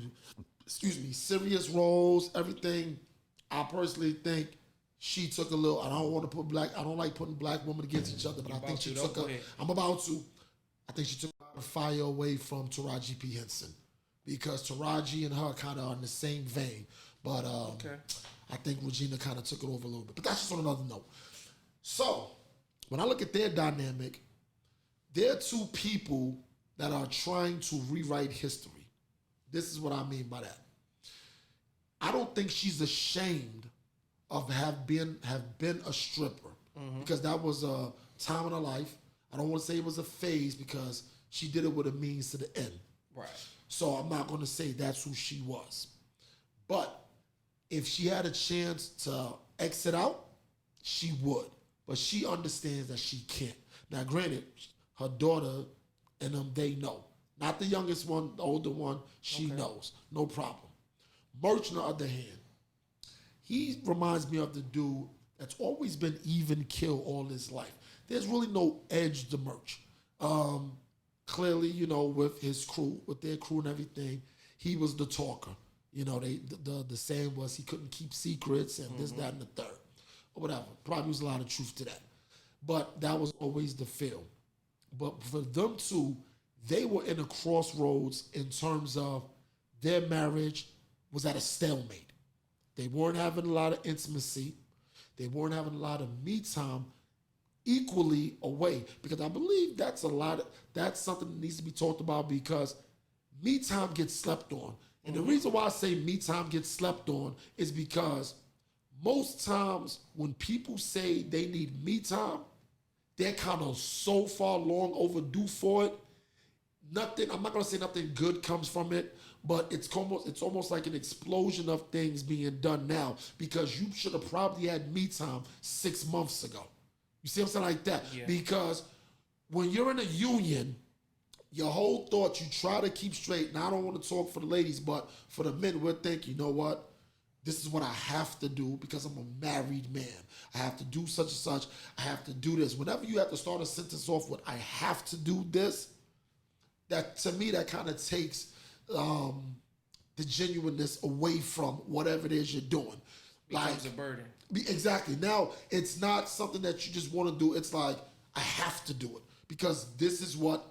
serious roles. Everything. I personally think she took a little. I don't like putting black women against each other, but I think she took. I'm about to. I think she took a lot of fire away from Taraji P. Henson because Taraji and her kind of are in the same vein. But I think Regina kind of took it over a little bit. But that's just on another note. So when I look at their dynamic, they're two people that are trying to rewrite history. This is what I mean by that. I don't think she's ashamed of have been a stripper because that was a time in her life. I don't want to say it was a phase because she did it with a means to the end. Right. So I'm not going to say that's who she was. But if she had a chance to exit out, she would. But she understands that she can't. Now, granted, her daughter and them, they know. Not the youngest one, the older one, she knows. No problem. Merch, on the other hand, he reminds me of the dude that's always been even kill all his life. There's really no edge to Merch. Clearly, with his crew, with their crew and everything, he was the talker. The saying was he couldn't keep secrets and this, that, and the third. Or whatever. Probably was a lot of truth to that. But that was always the feel. But for them two, they were in a crossroads in terms of their marriage was at a stalemate. They weren't having a lot of intimacy. They weren't having a lot of me time equally away. Because I believe that's something that needs to be talked about because me time gets slept on. And the reason why I say me time gets slept on is because most times when people say they need me time, they're kind of so far long overdue for it. I'm not gonna say nothing good comes from it, but it's almost like an explosion of things being done now because you should have probably had me time 6 months ago. You see what I'm saying, like that? Yeah. Because when you're in a union, your whole thought, you try to keep straight. Now, I don't want to talk for the ladies, but for the men, we'll think, you know what? This is what I have to do because I'm a married man. I have to do such and such. I have to do this. Whenever you have to start a sentence off with, I have to do this, that to me, that kind of takes the genuineness away from whatever it is you're doing. Becomes a burden. Exactly. Now, it's not something that you just want to do. It's like, I have to do it because this is what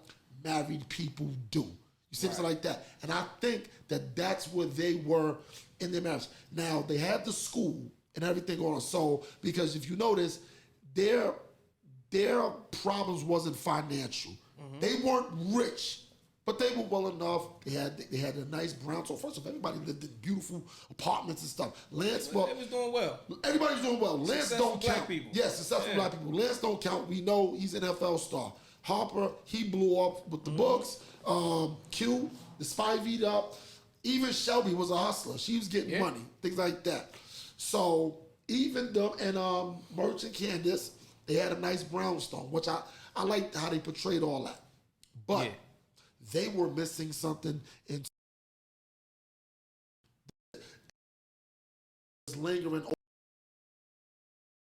married people do. You see something like that? And I think that that's where they were in their marriage. Now, they had the school and everything going on. So, because if you notice, their problems wasn't financial. Mm-hmm. They weren't rich, but they were well enough. They had a nice brown. So first of all, everybody lived in beautiful apartments and stuff. Lance, it was doing well. Everybody's doing well. Lance successful don't count. Black people. Yes, successful black people. Lance don't count. We know he's an NFL star. Harper, he blew up with the books. Q, the Spivey'd up. Even Shelby was a hustler. She was getting money, things like that. So even them and Merch and Candace, they had a nice brownstone, which I liked how they portrayed all that. But Yeah. they were missing something in lingering.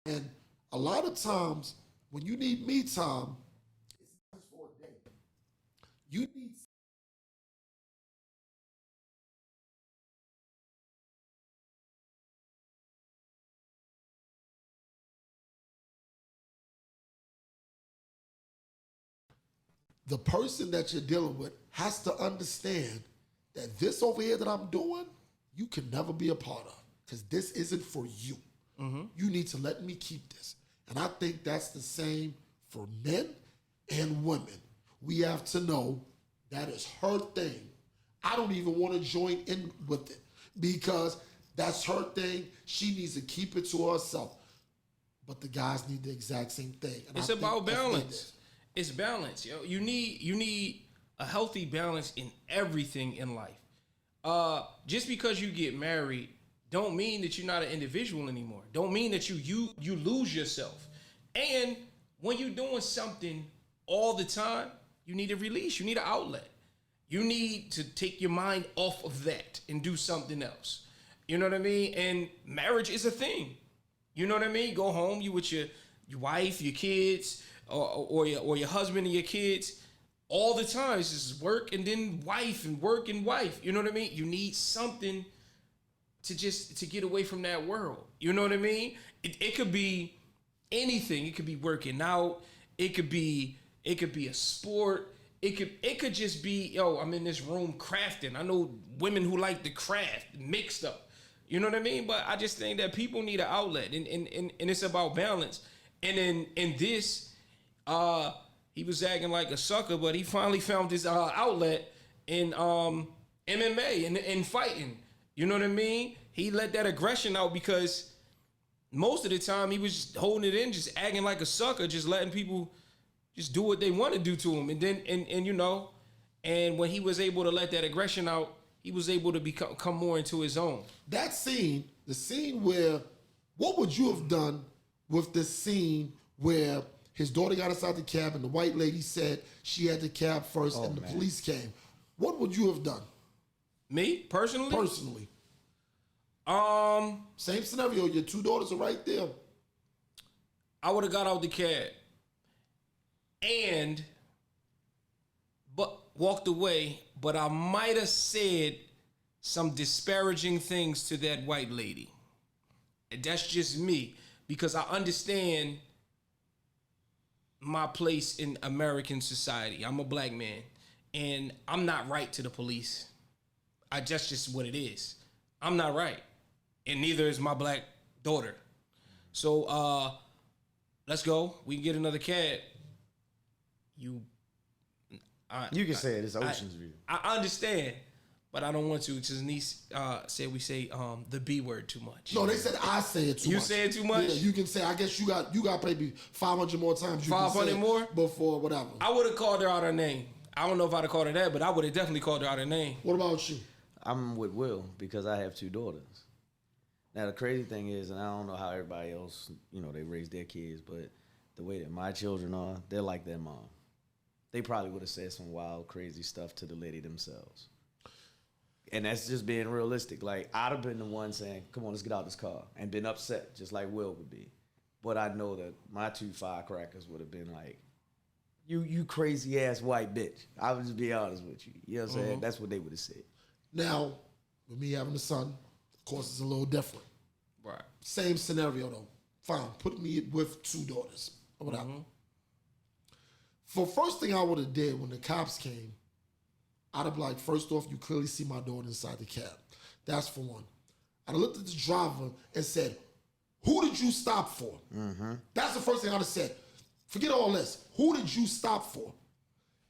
And a lot of times, when you need me time, it's not for a day. You need the person that you're dealing with has to understand that this over here that I'm doing, you can never be a part of because this isn't for you. You need to let me keep this. And I think that's the same for men and women. We have to know that is her thing. I don't even want to join in with it because that's her thing. She needs to keep it to herself. But the guys need the exact same thing. And It's I think about that's what it balance. is. It's balance, yo. You need a healthy balance in everything in life. Just because you get married, don't mean that you're not an individual anymore. Don't mean that you lose yourself. And when you're doing something all the time, you need a release. You need an outlet. You need to take your mind off of that and do something else. You know what I mean? And marriage is a thing. You know what I mean? Go home, you with your wife, your kids, or your husband and your kids all the time. It's just work and then wife and work and wife. You know what I mean? You need something to get away from that world. You know what I mean? It could be anything. It could be working out. It could be a sport. It could just be, yo, I'm in this room crafting. I know women who like to craft, mixed up. You know what I mean? But I just think that people need an outlet, and it's about balance. And in this, he was acting like a sucker, but he finally found his outlet in MMA and fighting. You know what I mean? He let that aggression out because most of the time he was just holding it in, just acting like a sucker, just letting people just do what they want to do to him. And then and you know, and when he was able to let that aggression out, he was able to come more into his own. That scene, the scene where, what would you have done with the scene where his daughter got inside the cab and the white lady said she had the cab first and the police came? What would you have done? Me personally? Personally. Same scenario. Your two daughters are right there. I would have got out the cab but walked away, but I might have said some disparaging things to that white lady. And that's just me, because I understand my place in American society. I'm a black man, and I'm not right to the police. That's just what it is. I'm not right, and neither is my black daughter. So let's go. We can get another cab. You can say it. It's Ocean's view. I understand, but I don't want to. Because niece said we say the B word too much. No, they said I say it too much. You say it too much? Yeah, you can say. I guess you got maybe 500 more times. 500 more before whatever. I would have called her out her name. I don't know if I'd have called her that, but I would have definitely called her out her name. What about you? I'm with Will because I have two daughters. Now the crazy thing is, and I don't know how everybody else, they raise their kids, but the way that my children are, they're like their mom. They probably would have said some wild, crazy stuff to the lady themselves. And that's just being realistic. Like, I'd have been the one saying, come on, let's get out this car, and been upset, just like Will would be. But I know that my two firecrackers would have been like, you crazy-ass white bitch. I would just be honest with you. You know what I'm saying? That's what they would have said. Now, with me having a son, of course, it's a little different. Right. Same scenario, though. Fine. Put me with two daughters or whatever. For first thing I would have did when the cops came, I'd have been like, first off, you clearly see my daughter inside the cab. That's for one. I'd have looked at the driver and said, who did you stop for? That's the first thing I'd have said. Forget all this. Who did you stop for?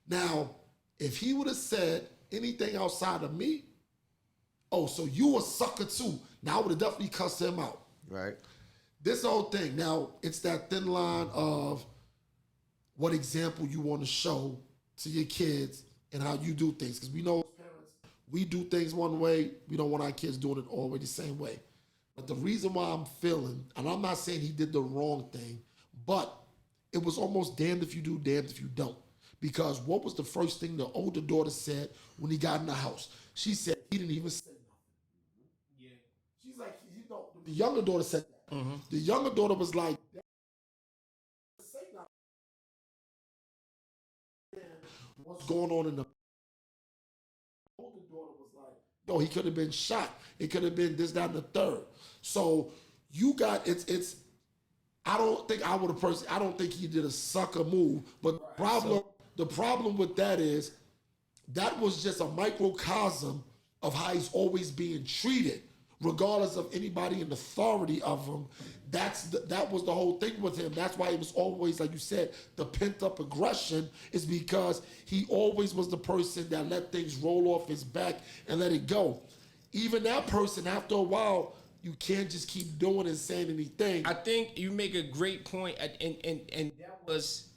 Now, if he would have said anything outside of me, oh, so you a sucker too. Now I would have definitely cussed him out. Right. This whole thing, now it's that thin line of what example you want to show to your kids and how you do things. Because we know as parents, we do things one way. We don't want our kids doing it always the same way. But the reason why I'm feeling, and I'm not saying he did the wrong thing, but it was almost damned if you do, damned if you don't. Because what was the first thing the older daughter said when he got in the house? She said he didn't even say nothing. Yeah. She's like, the younger daughter said that. The younger daughter was like, say nothing. What's going on in the older daughter was like, yo, he could have been shot. It could have been this, that, and the third. So you got it's. I don't think I would have personally. I don't think he did a sucker move. But the problem with that is that was just a microcosm of how he's always being treated, regardless of anybody in authority of him. That was the whole thing with him. That's why he was always, like you said, the pent up aggression is because he always was the person that let things roll off his back and let it go. Even that person, after a while, you can't just keep doing and saying anything. I think you make a great point, and that was,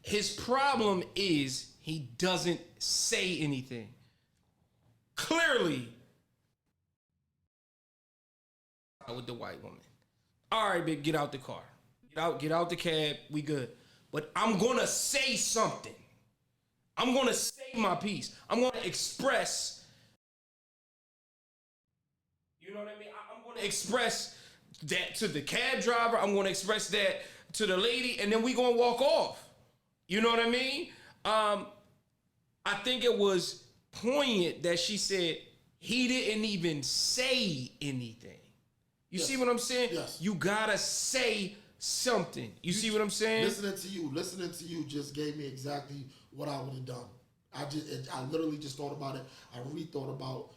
his problem is he doesn't say anything. Clearly, with the white woman. All right, babe, get out the car. Get out the cab. We good. But I'm gonna say something. I'm gonna say my piece. I'm gonna express. You know what I mean? I'm gonna express that to the cab driver. I'm gonna express that to the lady, and then we gonna walk off. You know what I mean? I think it was poignant that she said he didn't even say anything. You see what I'm saying? Yes. You gotta say something. You see what I'm saying? Listening to you just gave me exactly what I would have done. I literally just thought about it. I rethought about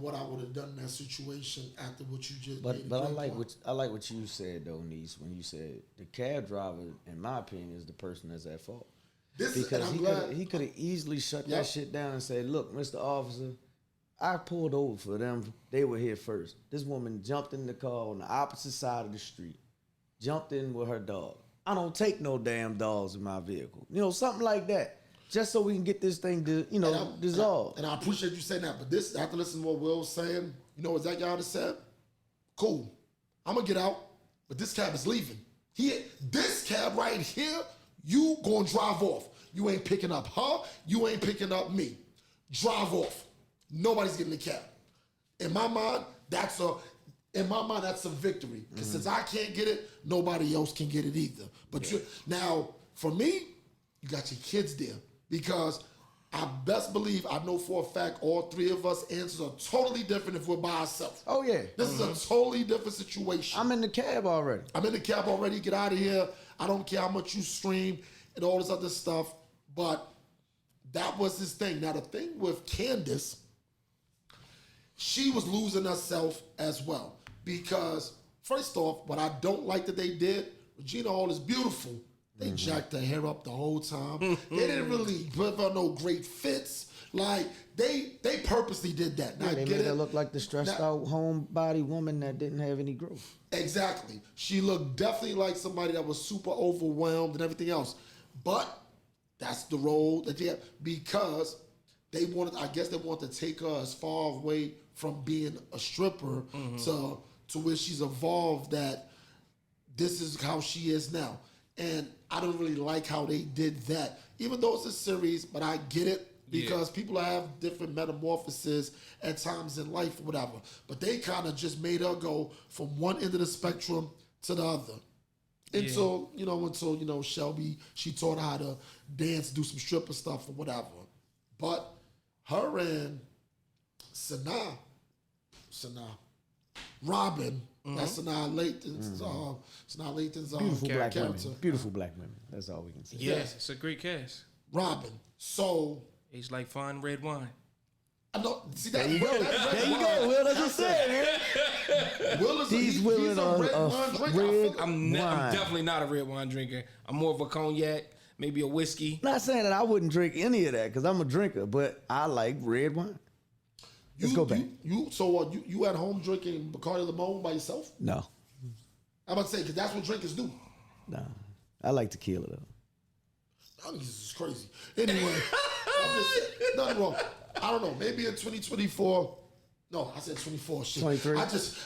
what I would have done in that situation after what you just. But I like what you said though, niece, when you said the cab driver, in my opinion, is the person that's at fault. Because he could have easily shut that shit down and said, "Look, Mr. Officer, I pulled over for them. They were here first. This woman jumped in the car on the opposite side of the street, jumped in with her dog. I don't take no damn dogs in my vehicle. You know, something like that. Just so we can get this thing, dissolved." And I appreciate you saying that. But this, after listening to what Will's saying, you know what Zach Yada said? Cool. I'm going to get out, but this cab is leaving. This cab right here, you going to drive off. You ain't picking up her. You ain't picking up me. Drive off. Nobody's getting the cab. In my mind, that's a victory. Because since I can't get it, nobody else can get it either. But now, for me, you got your kids there. Because I best believe, I know for a fact, all three of us answers are totally different if we're by ourselves. Oh, yeah. This is a totally different situation. I'm in the cab already. Get out of here. I don't care how much you scream and all this other stuff. But that was his thing. Now, the thing with Candace, she was losing herself as well. Because, first off, what I don't like that they did, Regina Hall is beautiful. They jacked her hair up the whole time. They didn't really give her no great fits. Like, they purposely did that. Yeah, they made her look like the stressed out homebody woman that didn't have any growth. Exactly. She looked definitely like somebody that was super overwhelmed and everything else. But that's the role that they have, because they wanted to take her as far away from being a stripper to where she's evolved that this is how she is now. And I don't really like how they did that. Even though it's a series, but I get it because people have different metamorphoses at times in life or whatever. But they kind of just made her go from one end of the spectrum to the other. Until Shelby, she taught her how to dance, do some stripper stuff or whatever. But her and Robin, that's Sanaa Lathan's Beautiful black character. women. Beautiful black women. That's all we can say. Yes, it's a great cast. Robin. So He's like fine red wine. I know. See that? There you go. Will, as I said, man. These women are red wine. I'm definitely not a red wine drinker. I'm more of a cognac, maybe a whiskey. Not saying that I wouldn't drink any of that because I'm a drinker, but I like red wine. Let's go back. You at home drinking Bacardi Limon by yourself? No. I'm about to say, because that's what drinkers do. No. I like tequila, though. I think this is crazy. Anyway, nothing wrong. I don't know. Maybe in 2024, No, I said 24. Shit. 23. I just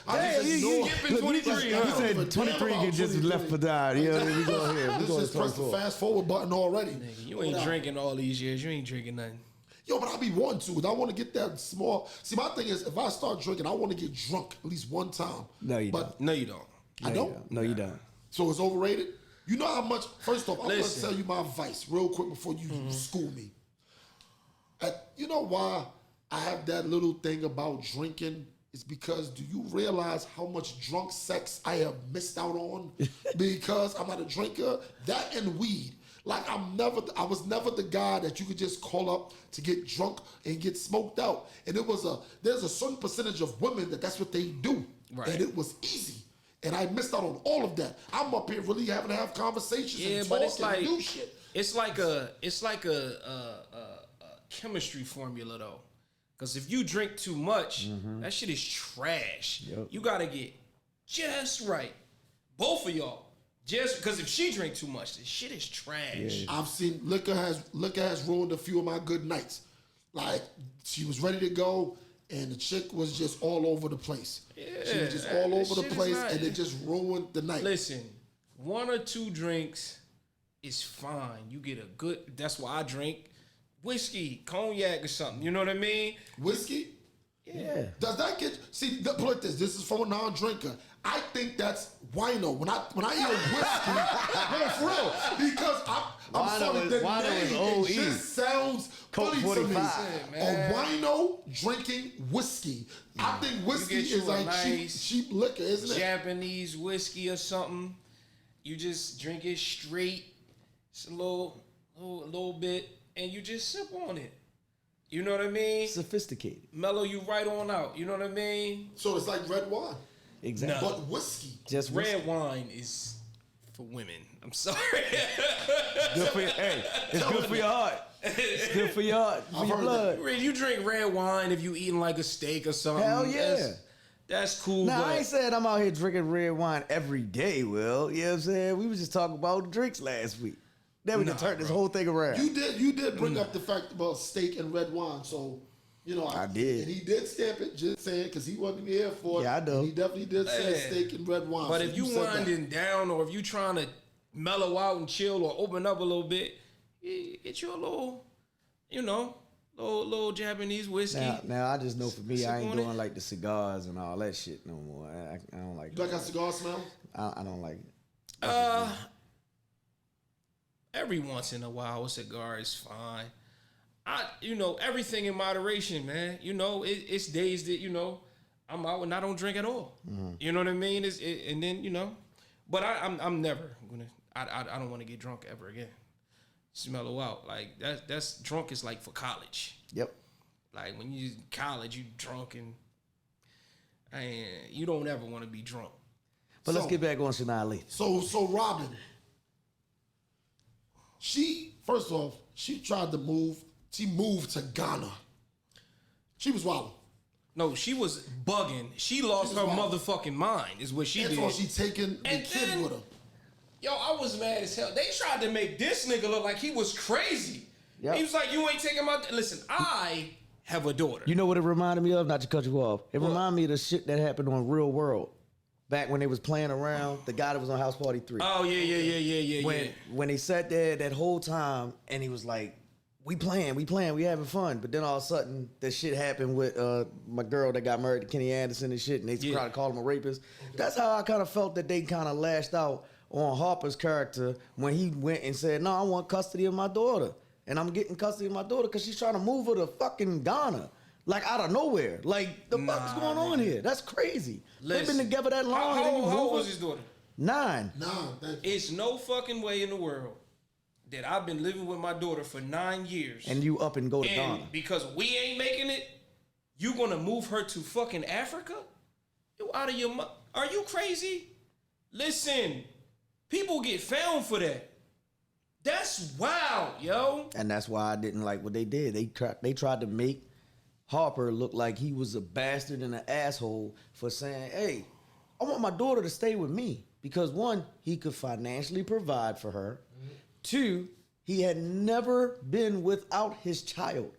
you skipping 23, You huh? said 23 can just be left for die. You know what I mean? We go here. We This go just to press the 24. fast forward button already. Nigga, you ain't drinking all these years. You ain't drinking nothing. Yo, but I be wanting to. I want to get that small. See, my thing is, if I start drinking, I want to get drunk at least one time. No, you but No, you don't. I don't. No, you don't. So it's overrated. You know how much? First off, I'm going to Listen. tell you my advice real quick before you school me. You know why I have that little thing about drinking? It's because do you realize how much drunk sex I have missed out on because I'm not a drinker? That and weed. Like I was never the guy that you could just call up to get drunk and get smoked out. And there's a certain percentage of women that's what they do. Right. And it was easy. And I missed out on all of that. I'm up here really having to have conversations and talk but it's like and do shit. It's like a chemistry formula though. Because if you drink too much, that shit is trash. Yep. You gotta get just right. Both of y'all. Just because if she drink too much, this shit is trash. Yeah. I've seen liquor has ruined a few of my good nights. Like she was ready to go, and the chick was just all over the place. She was just all over the shit is place, not- and it just ruined the night. Listen, 1 or 2 drinks is fine. You get a good. That's why I drink whiskey, cognac, or something. You know what I mean? Whiskey? Yeah. Does that get? See, put it like this. This is from a non-drinker. I think that's wino. When I hear whiskey, no, for real, because I'm Wino sorry, is- the wino name is it OE. just sounds Coke funny to me. 45. A wino drinking whiskey. I think whiskey You get you is a like nice cheap liquor, isn't it? Japanese whiskey or something. You just drink it straight. It's a little bit, and you just sip on it. You know what I mean? Sophisticated. Mellow you right on out. You know what I mean? So it's like red wine, Exactly. but whiskey. Just whiskey. Red wine is for women. I'm sorry. Good for your, hey, it's good for your heart. It's good for your heart, for your heard blood. You drink red wine if you eating like a steak or something. Hell yeah. That's cool. Now, but I ain't saying I'm out here drinking red wine every day, Will. You know what I'm saying? We was just talking about drinks last week. Then we can turn this whole thing around. You did bring up the fact about steak and red wine, so you know I did. and he did stamp it. Just saying, because he wasn't here for it. Yeah, I know. And he definitely did say Yeah. steak and red wine. But so if you said that. winding down or if you trying to mellow out and chill or open up a little bit, get you a little, little Japanese whiskey. Now, I just know for me, Sip I ain't on doing it. like the cigars and all that shit no more. I don't like You like that cigar smell? I don't like it. Every once in a while, a cigar is fine. Everything in moderation, man. It's days that I'm out and I don't drink at all. You know what I mean? And then but I'm never gonna. I don't want to get drunk ever again. Just mellow out like that. That's drunk is like for college. Yep. Like when you college, you drunk and you don't ever want to be drunk. But let's So- get back on Shania later. So Robin, first off, she tried to move. She moved to Ghana. She was wild. No, she was bugging. She lost her wild. motherfucking mind. Is what she That's did. why she taking the And kid then- with her. Yo, I was mad as hell. They tried to make this nigga look like he was crazy. Yep. He was like, "You ain't taking my." Listen, I have a daughter. You know what it reminded me of? Not to cut you off. It reminded me of the shit that happened on Real World. Back when they was playing around, the guy that was on House Party 3. Oh yeah. When they sat there that whole time and he was like, we playing, we having fun. But then all of a sudden, that shit happened with my girl that got married to Kenny Anderson and shit, and they tried to call him a rapist. That's how I kind of felt that they kind of lashed out on Harper's character when he went and said, no, I want custody of my daughter. And I'm getting custody of my daughter because she's trying to move her to fucking Ghana. Like, out of nowhere. Like, the fuck's going on here? That's crazy. They've been together that long. and then you How move old her? was his daughter? 9. Nah, thank you. It's no fucking way in the world that I've been living with my daughter for 9 years. And you up and go to And Ghana. because we ain't making it, you gonna move her to fucking Africa? You out of your mind? Are you crazy? Listen, people get found for that. That's wild, yo. And that's why I didn't like what they did. They tried to make Harper look like he was a bastard and an asshole for saying, hey, I want my daughter to stay with me. Because 1, he could financially provide for her. 2, he had never been without his child.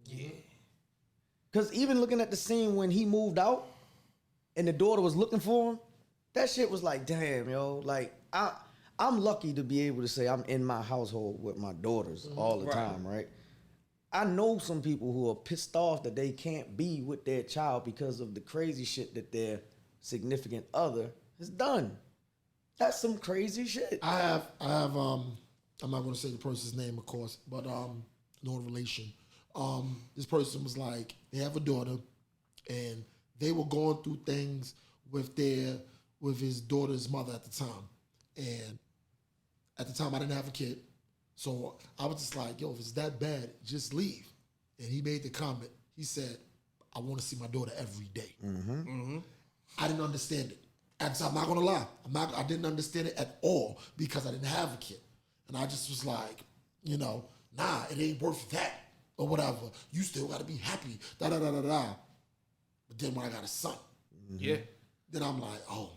Yeah. Because even looking at the scene when he moved out and the daughter was looking for him, that shit was like, damn, yo. Like, I'm lucky to be able to say I'm in my household with my daughters all the time, right? I know some people who are pissed off that they can't be with their child because of the crazy shit that their significant other has done. That's some crazy shit. I have I'm not gonna say the person's name, of course, but no relation. This person was like, they have a daughter and they were going through things with his daughter's mother at the time. And at the time I didn't have a kid. So I was just like, yo, if it's that bad, just leave. And he made the comment. He said, I want to see my daughter every day. I didn't understand it. And so I'm not gonna lie, I didn't understand it at all because I didn't have a kid. And I just was like, nah, it ain't worth that or whatever. You still gotta be happy, da da da da da. But then when I got a son, then I'm like, oh,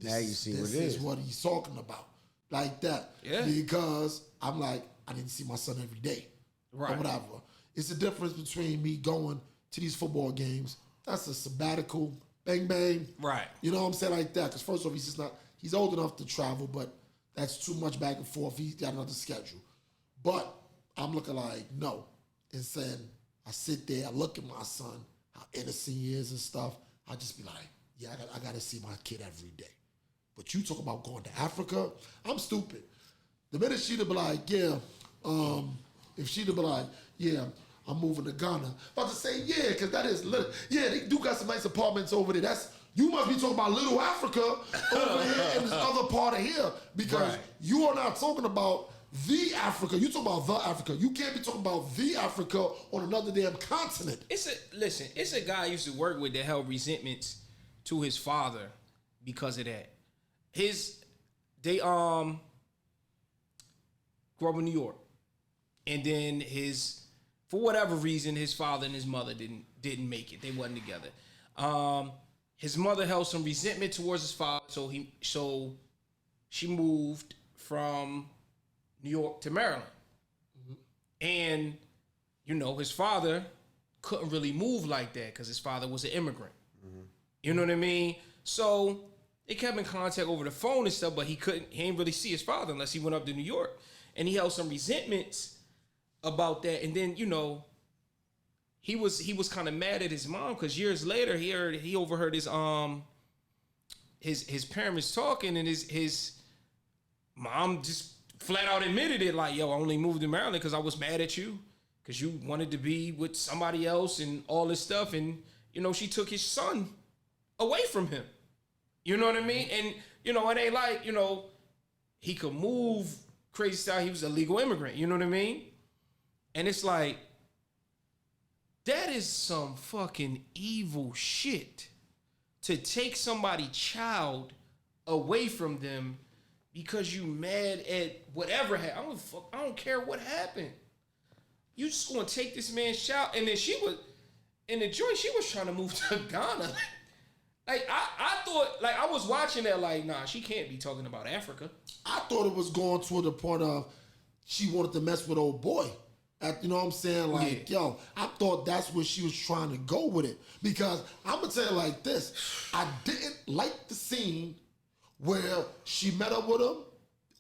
Now you see what it this is is. what he's talking about. Like that. Yeah. Because I'm like, I didn't see my son every day. Right. Or whatever. It's the difference between me going to these football games. That's a sabbatical, bang, bang. Right. You know what I'm saying? Like that. Because first off, he's old enough to travel, but that's too much back and forth. He's got another schedule. But I'm looking like, no. And saying, I sit there, I look at my son, how innocent he is and stuff. I just be like, yeah, I got to see my kid every day. But you talk about going to Africa, I'm stupid. The minute she'd be like, yeah, if she'd be like, yeah, I'm moving to Ghana. About to say, yeah, because that is little. Yeah, they do got some nice apartments over there. You must be talking about Little Africa over here in this other part of here. Because you are not talking about the Africa. You talking about the Africa. You can't be talking about the Africa on another damn continent. It's a guy I used to work with that held resentments to his father because of that. They grew up in New York, and then for whatever reason, his father and his mother didn't make it. They wasn't together. His mother held some resentment towards his father, so she moved from New York to Maryland, and his father couldn't really move like that because his father was an immigrant. You know what I mean? So they kept in contact over the phone and stuff, but he ain't really see his father unless he went up to New York. And he held some resentments about that. And then, he was kind of mad at his mom because years later he overheard his parents talking, and his mom just flat out admitted it, like, yo, I only moved to Maryland because I was mad at you because you wanted to be with somebody else and all this stuff. And, she took his son away from him. You know what I mean? And, it ain't like, he could move crazy style. He was a legal immigrant. You know what I mean? And it's like, that is some fucking evil shit to take somebody's child away from them because you mad at whatever happened. I don't care what happened. You just gonna take this man's child. And then she was, in the joint, she was trying to move to Ghana. Like, I thought, like, I was watching that like, nah, she can't be talking about Africa. I thought it was going to the point of she wanted to mess with old boy. You know what I'm saying? Like, yo, I thought that's where she was trying to go with it. Because I'm going to tell you like this. I didn't like the scene where she met up with him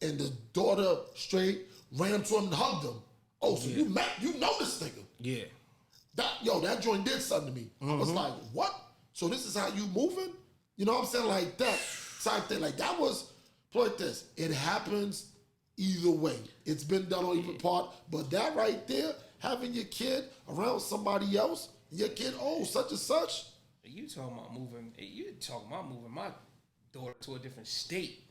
and the daughter straight ran to him and hugged him. Oh, so you know this nigga. Yeah. That joint did something to me. I was like, what? So this is how you moving? You know what I'm saying? Like that type thing. Like that was, like this. It happens either way. It's been done on either part. But that right there, having your kid around somebody else, your kid, such and such. You talking about moving my daughter to a different state.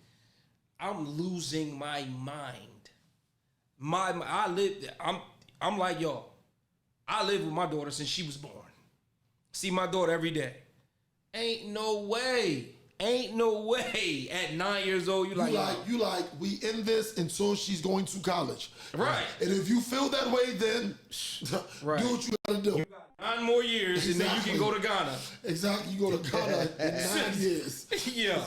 I'm losing my mind. I'm like y'all. I live with my daughter since she was born. See my daughter every day. Ain't no way. At 9 years old, you like we in this until she's going to college. Right. And if you feel that way, then do what you gotta do. You got 9 more years and then you can go to Ghana. Exactly. You go to Ghana in 9 years. Yo.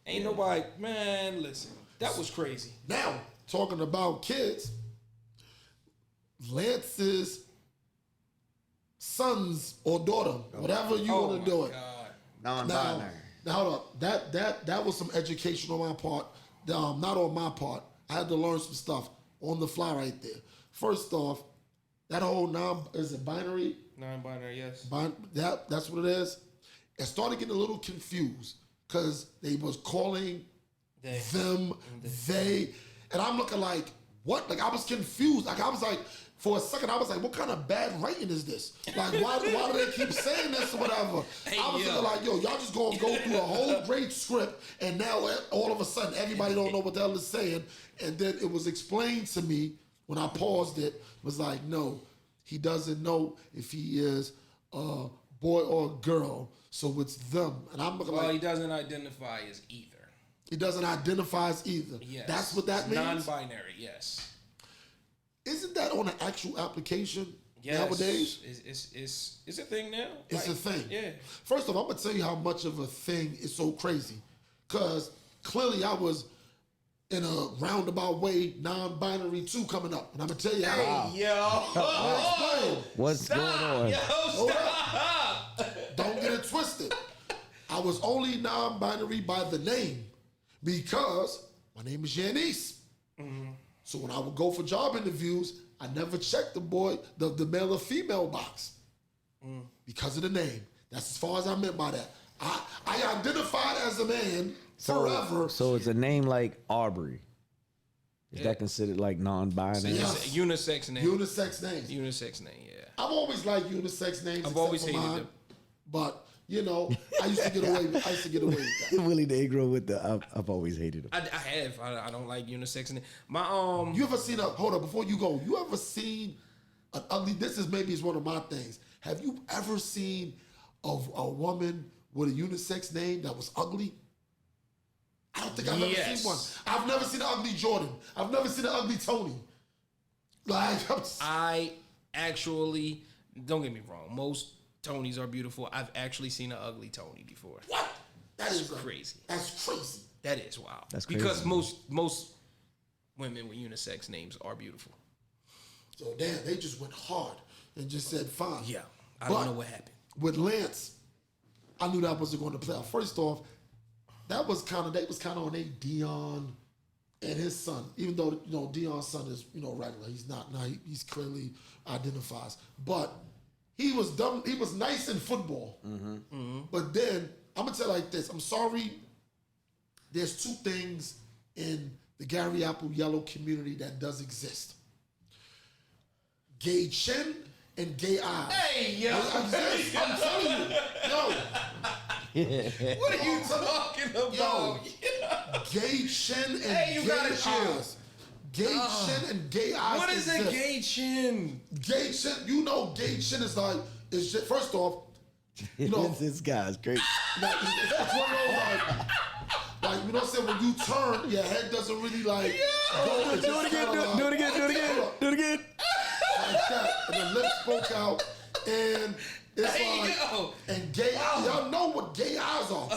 Ain't nobody, man, listen. That was crazy. Now, talking about kids, Lance's son sons or daughter, whatever you want to do it. Non-binary. Now hold up. That was some education on my part. Not on my part. I had to learn some stuff on the fly right there. First off, that whole binary? Non-binary, yes. That's what it is. I started getting a little confused because they was calling them, they, and I'm looking like, what? Like I was confused. Like I was like, for a second, I was like, what kind of bad writing is this? Like, why do they keep saying this or whatever? I was looking like, yo, y'all just gonna go through a whole great script, and now all of a sudden, everybody don't know what the hell is saying. And then it was explained to me when I paused it, was like, no, he doesn't know if he is a boy or a girl, so it's them. And I'm looking he doesn't identify as either. He doesn't identify as either. Yes. That's what that means? Non-binary, yes. Isn't that on an actual application nowadays? It's a thing now. It's a thing. Yeah. First off, I'm going to tell you how much of a thing is so crazy. Because clearly I was, in a roundabout way, non-binary too coming up. And I'm going to tell you how. Yo. What's going on? Yo, stop. Don't get it twisted. I was only non-binary by the name because my name is Janice. Mm-hmm. So when I would go for job interviews, I never checked the male or female box because of the name. That's as far as I meant by that. I identified as a man forever. So it's a name like Aubrey. Is that considered like non-binary? Yes. Unisex name. Unisex names. Unisex name, yeah. I've always liked unisex names. I've always hated them. But you know, I used to get away with that. Willie the Negro with the I've always hated him. I have. I don't like unisex. My You ever seen hold up before you go? You ever seen an ugly? This is maybe one of my things. Have you ever seen a woman with a unisex name that was ugly? I don't think I've ever seen one. I've never seen an ugly Jordan. I've never seen an ugly Tony. Like I actually, don't get me wrong, most Tonys are beautiful. I've actually seen an ugly Tony before. What? That's crazy. That's crazy. That is wild. That's crazy. Because most women with unisex names are beautiful. So damn, they just went hard and just said fine. Yeah, I don't know what happened. With Lance, I knew that wasn't going to play out. First off, they was kind of on a Dion and his son. Even though Dion's son is regular, he's not. Now he's clearly identifies, but. He was dumb. He was nice in football. Mm-hmm. Mm-hmm. But then, I'm going to tell you like this. I'm sorry. There's two things in the Gary Apple Yellow community that does exist. Gay chin and gay eyes. Hey, yo. I'm telling you. Yo. What are you talking about? Yo. Gay chin and gay eyes. Gay chin and gay eyes. What is a gay chin? Gay chin, gay chin is like, it's just, first off, this guy's great. It's one of those like, you know what I'm saying? When you turn, your head doesn't really like go. Do it again. Like that. And the lips spoke out, and it's and gay eyes. Y'all know what gay eyes are.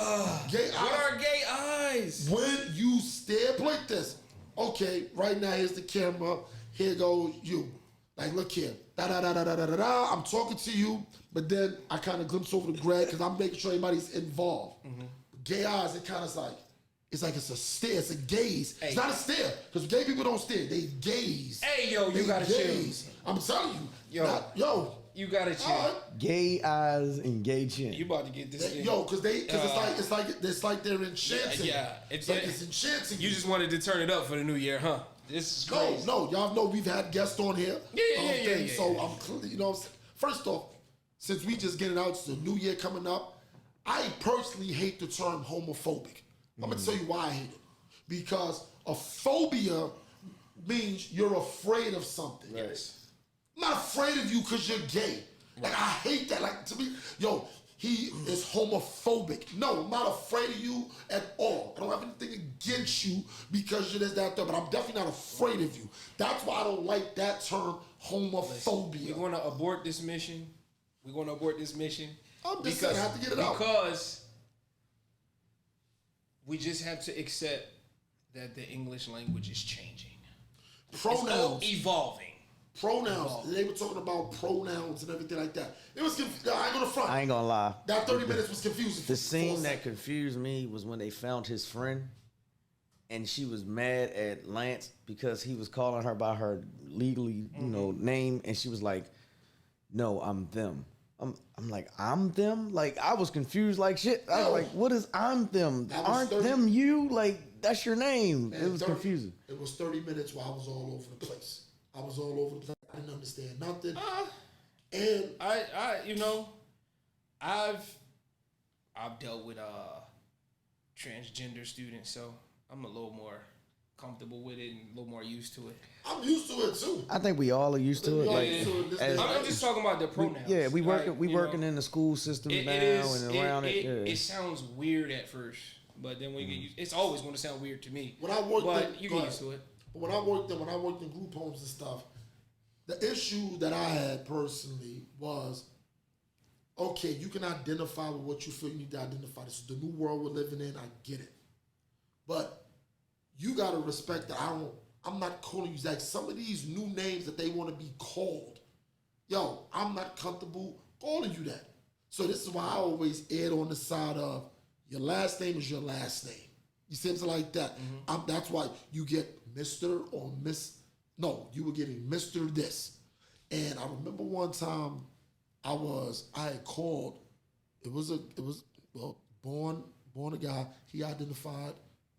Gay eyes. What are gay eyes? When you stare like this. Okay, right now here's the camera. Here goes you. Like, look here. Da-da-da-da-da-da-da. I'm talking to you, but then I kind of glimpse over to Greg because I'm making sure everybody's involved. Mm-hmm. Gay eyes, it's like it's a stare. It's a gaze. Hey. It's not a stare because gay people don't stare. They gaze. Hey, yo, you gotta gaze. Chill. I'm telling you. You gotta chill. Right. Gay eyes and gay chin. You about to get this? Because it's like they're enchanting. Yeah, it's enchanting. You just wanted to turn it up for the new year, huh? This is crazy. No, y'all know we've had guests on here. Yeah. So I'm, first off, since we just getting out, it's the new year coming up. I personally hate the term homophobic. I'm gonna tell you why I hate it. Because a phobia means you're afraid of something. Yes. I'm not afraid of you because you're gay. Like, I hate that. Like, to me, he is homophobic. No, I'm not afraid of you at all. I don't have anything against you because you're this, that, that, but I'm definitely not afraid of you. That's why I don't like that term, homophobia. We're going to abort this mission. I'm just saying I have to get it out. Because we just have to accept that the English language is changing. Pronouns. It's evolving. Pronouns. They were talking about pronouns and everything like that. It was confusing. I ain't gonna front. I ain't gonna lie. That 30 minutes was confusing. The scene that confused me was when they found his friend, and she was mad at Lance because he was calling her by her legally, name, and she was like, "No, I'm them." I'm like, "I'm them?" Like, I was confused like shit. I was like, "What is I'm them? Aren't 30, them you? Like, that's your name." It was confusing. It was 30 minutes where I was all over the place. I was all over the place. I didn't understand nothing. And I've dealt with transgender students, so I'm a little more comfortable with it and a little more used to it. I'm used to it too. I think we all are used to it. I'm just talking about the pronouns. We working in the school system now and around it. It sounds weird at first, but then when you get used, it's always going to sound weird to me. When I worked, you get used to it. But when I worked in group homes and stuff, the issue that I had personally was, okay, you can identify with what you feel you need to identify. This is the new world we're living in. I get it, but you gotta respect that I'm not calling you like some of these new names that they want to be called. Yo, I'm not comfortable calling you that. So this is why I always err on the side of your last name is your last name. You see something like that? Mm-hmm. That's why you get Mr. or Miss. No, you were getting Mr. this. And I remember one time I had called. It was born a guy. He identified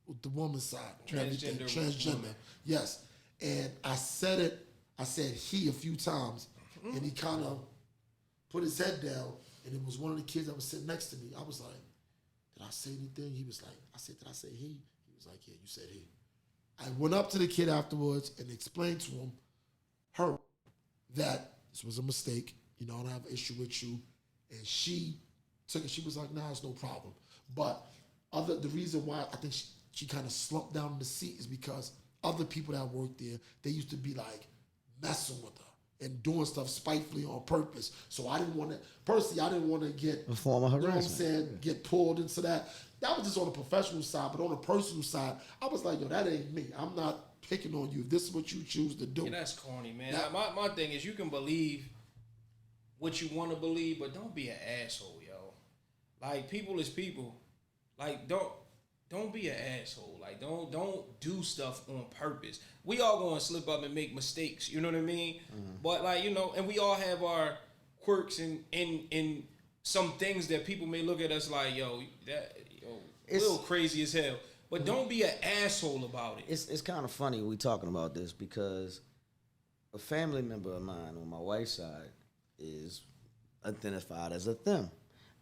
with the woman's side. Transgender. Yes. And I said he a few times, and he kind of put his head down, and it was one of the kids that was sitting next to me. I was like, did I say anything? He was like, I said, did I say he? He was like, yeah, you said he. I went up to the kid afterwards and explained to her that this was a mistake. I don't have an issue with you. And she took it. She was like, nah, it's no problem. But the reason why I think she kind of slumped down in the seat is because other people that worked there, they used to be like messing with her and doing stuff spitefully on purpose. So I didn't want to get a form of harassment. You know what I'm saying? Get pulled into that. That was just on the professional side, but on the personal side, I was like, yo, that ain't me. I'm not picking on you. If this is what you choose to do. Yeah, that's corny, man. My thing is you can believe what you want to believe, but don't be an asshole, yo. Like, people is people. Like, don't be an asshole. Like, don't do stuff on purpose. We all gonna slip up and make mistakes, you know what I mean? Mm-hmm. But like, and we all have our quirks and some things that people may look at us like, it's a little crazy as hell. But don't be an asshole about it. It's kind of funny we talking about this because a family member of mine on my wife's side is identified as a them.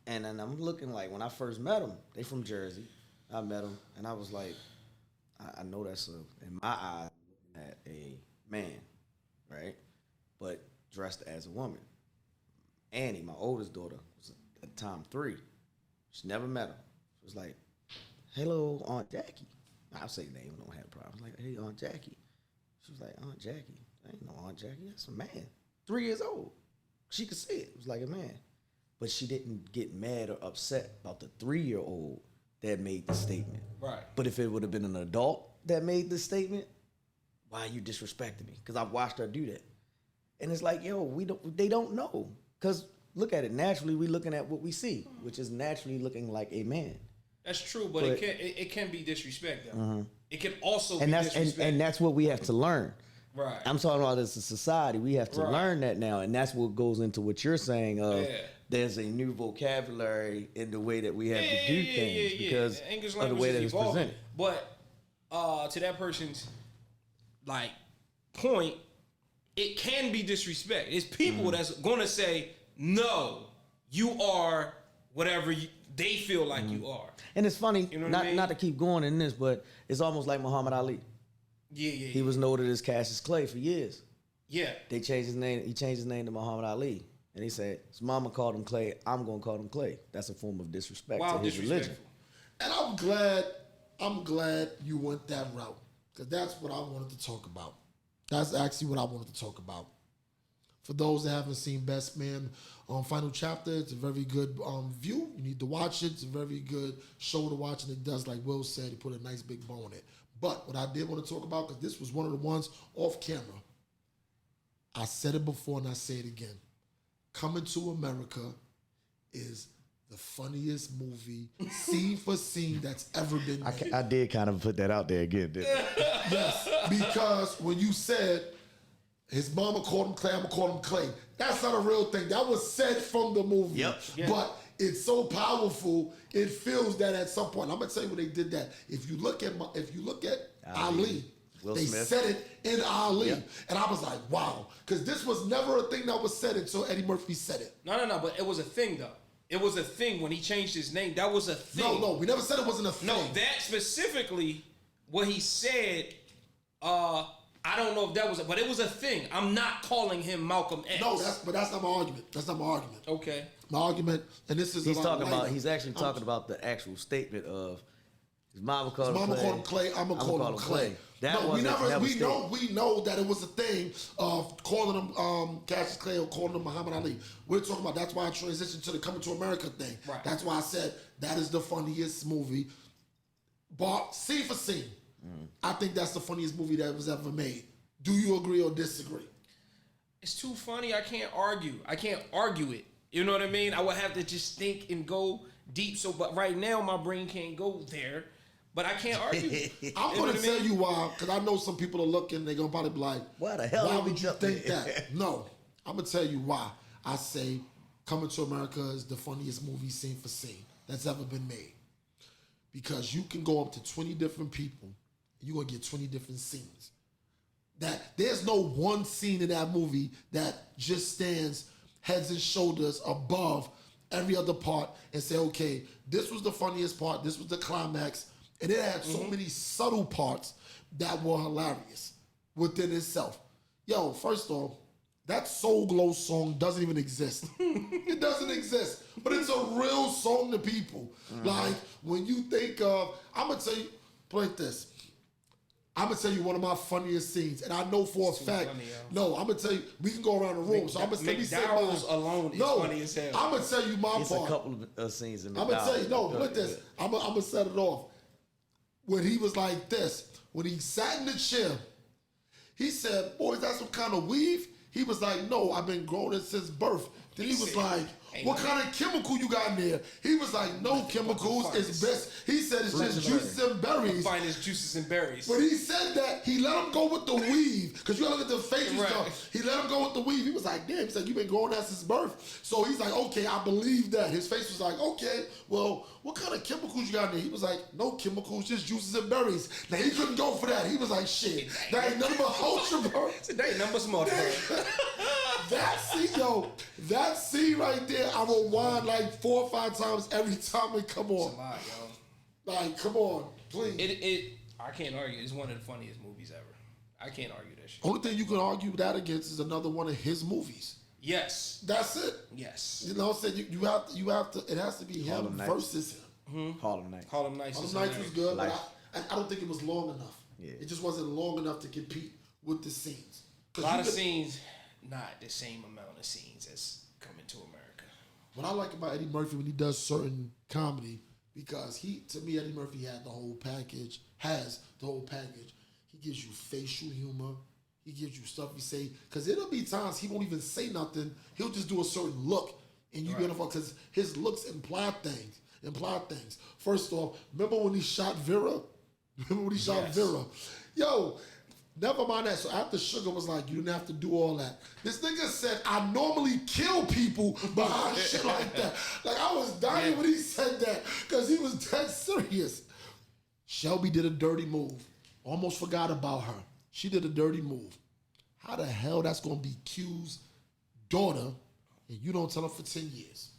And then I'm looking like, when I first met them, they from Jersey. I met them, and I was like, I know that's in my eyes, at a man, right? But dressed as a woman. Annie, my oldest daughter, was at the time 3. She never met him. She was like, hello, Aunt Jackie. I'll say name, I don't have a problem. I was like, hey, Aunt Jackie. She was like, Aunt Jackie. I ain't no Aunt Jackie. That's a man. 3 years old. She could see it. It was like a man. But she didn't get mad or upset about the 3-year-old that made the statement. Right. But if it would have been an adult that made the statement, why are you disrespecting me? Because I've watched her do that. And it's like, yo, they don't know. Because look at it. Naturally, we're looking at what we see, which is naturally looking like a man. That's true, but it can be disrespect, though. Mm-hmm. It can also be disrespect. And that's what we have to learn. Right. I'm talking about as a society. We have to learn that now. And that's what goes into what you're saying of there's a new vocabulary in the way that we have to do things because English of the way that it's evolving. presented. But to that person's like point, it can be disrespect. It's people that's going to say, no, you are whatever they feel like you are. And it's funny, you know what I mean? Not to keep going in this, but it's almost like Muhammad Ali. He was noted as Cassius Clay for years. Yeah. They changed his name. He changed his name to Muhammad Ali. And he said, his mama called him Clay, I'm going to call him Clay. That's a form of disrespect to his religion. And I'm glad you went that route. Because that's what I wanted to talk about. That's actually what I wanted to talk about. For those that haven't seen Best Man Final Chapter, it's a very good view. You need to watch it. It's a very good show to watch. And it does, like Will said, he put a nice big bow on it. But what I did want to talk about, because this was one of the ones off camera, I said it before and I say it again. Coming to America is the funniest movie, scene for scene, that's ever been made. I did kind of put that out there again, didn't I? Yes, because when you said his mama called him Clay, I'm gonna call him Clay. That's not a real thing. That was said from the movie. Yep. Yeah. But it's so powerful, it feels that at some point. I'm gonna tell you when they did that. If you look at Ali, Will they Smith. said it in Ali. Yep. And I was like, wow. Because this was never a thing that was said until Eddie Murphy said it. No, but it was a thing though. It was a thing when he changed his name. That was a thing. No, we never said it wasn't a thing. No, that specifically, what he said, I don't know if that was, but it was a thing. I'm not calling him Malcolm X. No, that's not my argument. That's not my argument. Okay. My argument, and this is He's a lot talking about. lighter. He's actually talking about the actual statement of his mama called His him mama Clay. called him Clay. I'm gonna call him Clay. That no, wasn't never we stated. know that it was a thing of calling him Cassius Clay or calling him Muhammad Ali. We're talking about that's why I transitioned to the Coming to America thing. Right. That's why I said that is the funniest movie, scene for scene. I think that's the funniest movie that was ever made. Do you agree or disagree? It's too funny. I can't argue. I can't argue it. You know what I mean? I would have to just think and go deep. So, but right now my brain can't go there. But I can't argue. I'm going to tell you why, because I know some people are looking, they're going to probably be like, Why the hell why did we would you jump think there? that? No, I'm going to tell you why. I say Coming to America is the funniest movie scene for scene that's ever been made. Because you can go up to 20 different people, and you're going to get 20 different scenes. That there's no one scene in that movie that just stands heads and shoulders above every other part and say, okay, this was the funniest part, this was the climax, and it had so many subtle parts that were hilarious within itself. Yo, first off, that Soul Glow song doesn't even exist. It doesn't exist, but it's a real song to people. Like, when you think of, I'm going to tell you, play this. I'm going to tell you one of my funniest scenes, and I know for a fact, funny, no, I'm going to tell you, we can go around the room, so I'm going to let me say McDowell's mine. alone is No, funny as hell. I'm going to tell you my It's part. a couple of scenes in the. I'm gonna tell you, no, look this. I'm gonna set it off. When he was like this, when he sat in the chair, he said, "Boy, is that some kind of weave?" He was like, "No, I've been growing it since birth." Then he was said, like, "What kind of chemical you got in there?" He was like, "No chemicals. It's best." He said, "It's just juices and berries." Finest juices and berries. When he said that, he let him go with the weave. Because you gotta look at the face and Right. stuff. He let him go with the weave. He was like, damn, he's like, you've been growing that since birth. So he's like, okay, I believe that. His face was like, okay, well, what kind of chemicals you got in there? He was like, no chemicals, just juices and berries. Now he couldn't go for that. He was like, shit, that ain't nothing but ultra bro. That ain't number small. That scene right there, I will whine like 4 or 5 times every time it come on. It's a lot, yo. Like, come on, please. I can't argue. It's one of the funniest movies ever. I can't argue that shit. Only thing you can argue that against is another one of his movies. Yes. That's it. Yes. You know what I'm saying? You have to, it has to be him Harlem Nights. versus him. Harlem Nights. Harlem Nights. Harlem Nights was good, Life. but I don't think it was long enough. Yeah. It just wasn't long enough to compete with the scenes. A lot of scenes, not the same amount of scenes as Coming to America. What I like about Eddie Murphy when he does certain comedy, because to me, Eddie Murphy has the whole package. He gives you facial humor. He gives you stuff he say. Because there'll be times he won't even say nothing. He'll just do a certain look. And you get because his looks imply things. First off, remember when he shot Vera? Vera? Yo, never mind that. So after Sugar was like, you didn't have to do all that. This nigga said, I normally kill people behind shit like that. Like, I was dying when he said that because he was dead serious. Shelby did a dirty move. Almost forgot about her. She did a dirty move. How the hell that's going to be Q's daughter and you don't tell her for 10 years?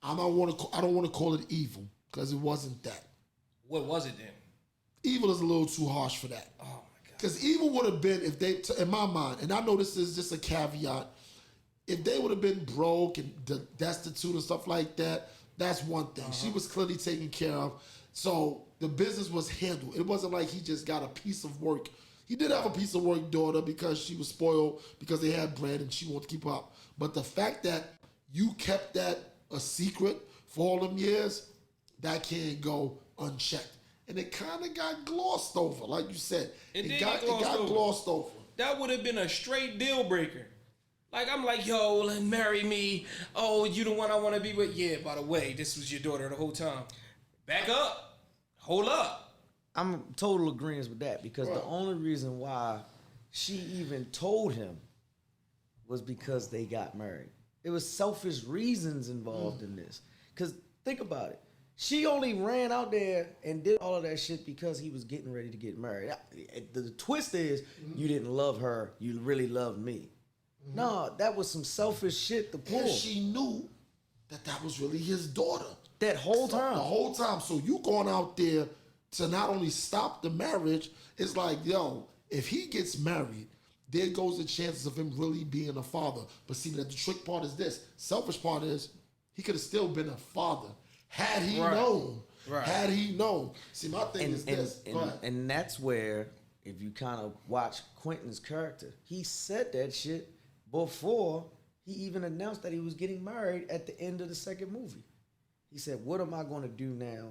I don't want to call it evil because it wasn't that. What was it then? Evil is a little too harsh for that. Oh my God. Because evil would have been if they, in my mind, and I know this is just a caveat, if they would have been broke and destitute and stuff like that, that's one thing. She was clearly taken care of. So the business was handled. It wasn't like he just got a piece of work. He did have a piece of work daughter because she was spoiled because they had bread and she wanted to keep up. But the fact that you kept that a secret for all them years, that can't go unchecked. And it kind of got glossed over, like you said. It did got get glossed over. glossed over. that would have been a straight deal breaker. Like, I'm like, yo, marry me. Oh, you the one I want to be with. Yeah, by the way, this was your daughter the whole time. Back up. Hold up. I'm total agreement with that because the only reason why she even told him was because they got married. It was selfish reasons involved in this. Because think about it. She only ran out there and did all of that shit because he was getting ready to get married. The twist is you didn't love her. You really loved me. No, that was some selfish shit to pull. And she knew that was really his daughter. That whole time. The whole time. So you going out there to not only stop the marriage, it's like, yo, if he gets married, there goes the chances of him really being a father. But see, that the trick part is this. Selfish part is he could have still been a father had he known. Right. Had he known. See, my thing is this. And that's where, if you kind of watch Quentin's character, he said that shit before he even announced that he was getting married at the end of the second movie. He said, what am I going to do now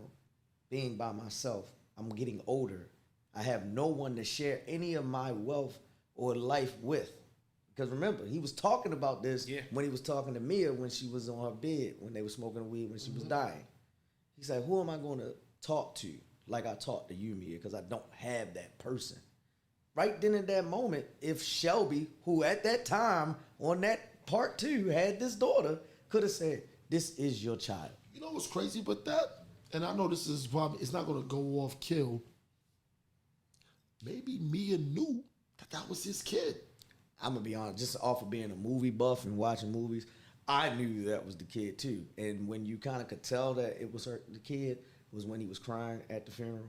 being by myself? I'm getting older. I have no one to share any of my wealth or life with. Because remember, he was talking about this when he was talking to Mia when she was on her bed, when they were smoking weed, when she was dying. He said, who am I going to talk to like I talked to you, Mia, because I don't have that person. Right then in that moment, if Shelby, who at that time on that part 2 had this daughter, could have said, this is your child. You know what's crazy about that? And I know this is probably, it's not going to go off kill. Maybe Mia knew that was his kid. I'm going to be honest, just off of being a movie buff and watching movies, I knew that was the kid too. And when you kind of could tell that it was the kid was when he was crying at the funeral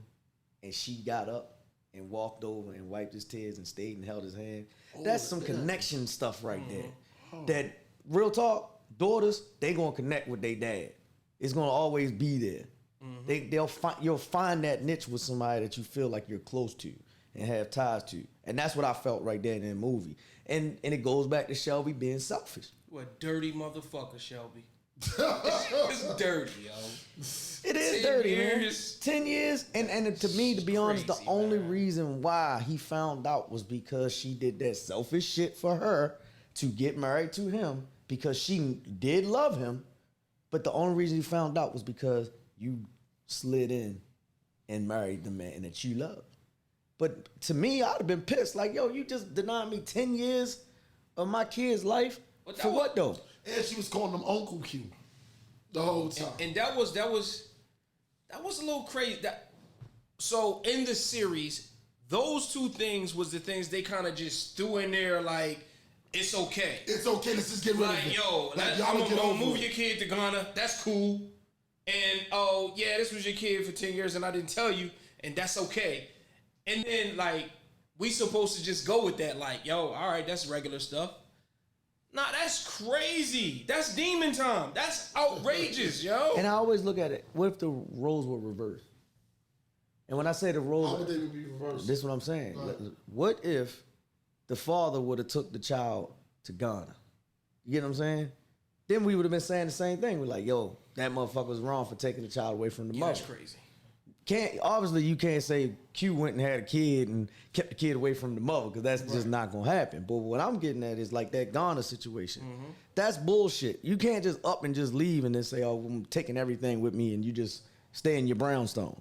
and she got up and walked over and wiped his tears and stayed and held his hand. That's some connection stuff right there. That, real talk, daughters, they going to connect with their dad. It's going to always be there. You'll find that niche with somebody that you feel like you're close to and have ties to. And that's what I felt right there in that movie. And it goes back to Shelby being selfish. You a dirty motherfucker, Shelby. It's dirty, yo. It is dirty, man. 10 years. And to me, to be honest, the only reason why he found out was because she did that selfish shit for her to get married to him because she did love him. But the only reason he found out was because you slid in and married the man that you loved. But to me, I'd have been pissed. Like, yo, you just denied me 10 years of my kid's life. For what though? And she was calling him Uncle Q the whole time. And that was a little crazy. So in the series, those two things was the things they kind of just threw in there like, it's okay. It's okay. Let's just get rid of it. Like, yo, I'm gonna move your kid to Ghana. That's cool. And, oh, yeah, this was your kid for 10 years and I didn't tell you. And that's okay. And then, like, we supposed to just go with that. Like, yo, all right, that's regular stuff. Nah, that's crazy. That's demon time. That's outrageous, yo. And I always look at it. What if the roles were reversed? And when I say the roles, how would they be reversed? This is what I'm saying. Right. What if the father would have took the child to Ghana? You get what I'm saying? Then we would have been saying the same thing. We're like, yo, that motherfucker was wrong for taking the child away from the mother. That's crazy. Obviously, you can't say Q went and had a kid and kept the kid away from the mother because that's just not going to happen. But what I'm getting at is like that Ghana situation. Mm-hmm. That's bullshit. You can't just up and just leave and then say, oh, I'm taking everything with me and you just stay in your brownstone.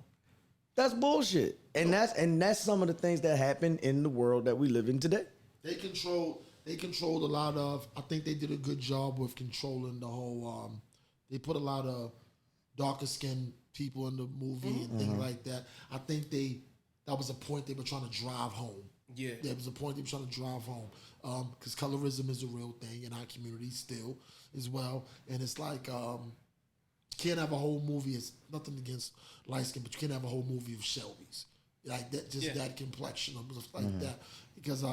That's bullshit. And that's some of the things that happen in the world that we live in today. They controlled a lot of, I think they did a good job with controlling the whole, they put a lot of darker skinned people in the movie and things like that. I think that was a point they were trying to drive home. Yeah. There was a point they were trying to drive home. Because colorism is a real thing in our community still as well. And it's like, you can't have a whole movie, it's nothing against light skin, but you can't have a whole movie of Shelby's. Like that, just that complexion of stuff like that. Because,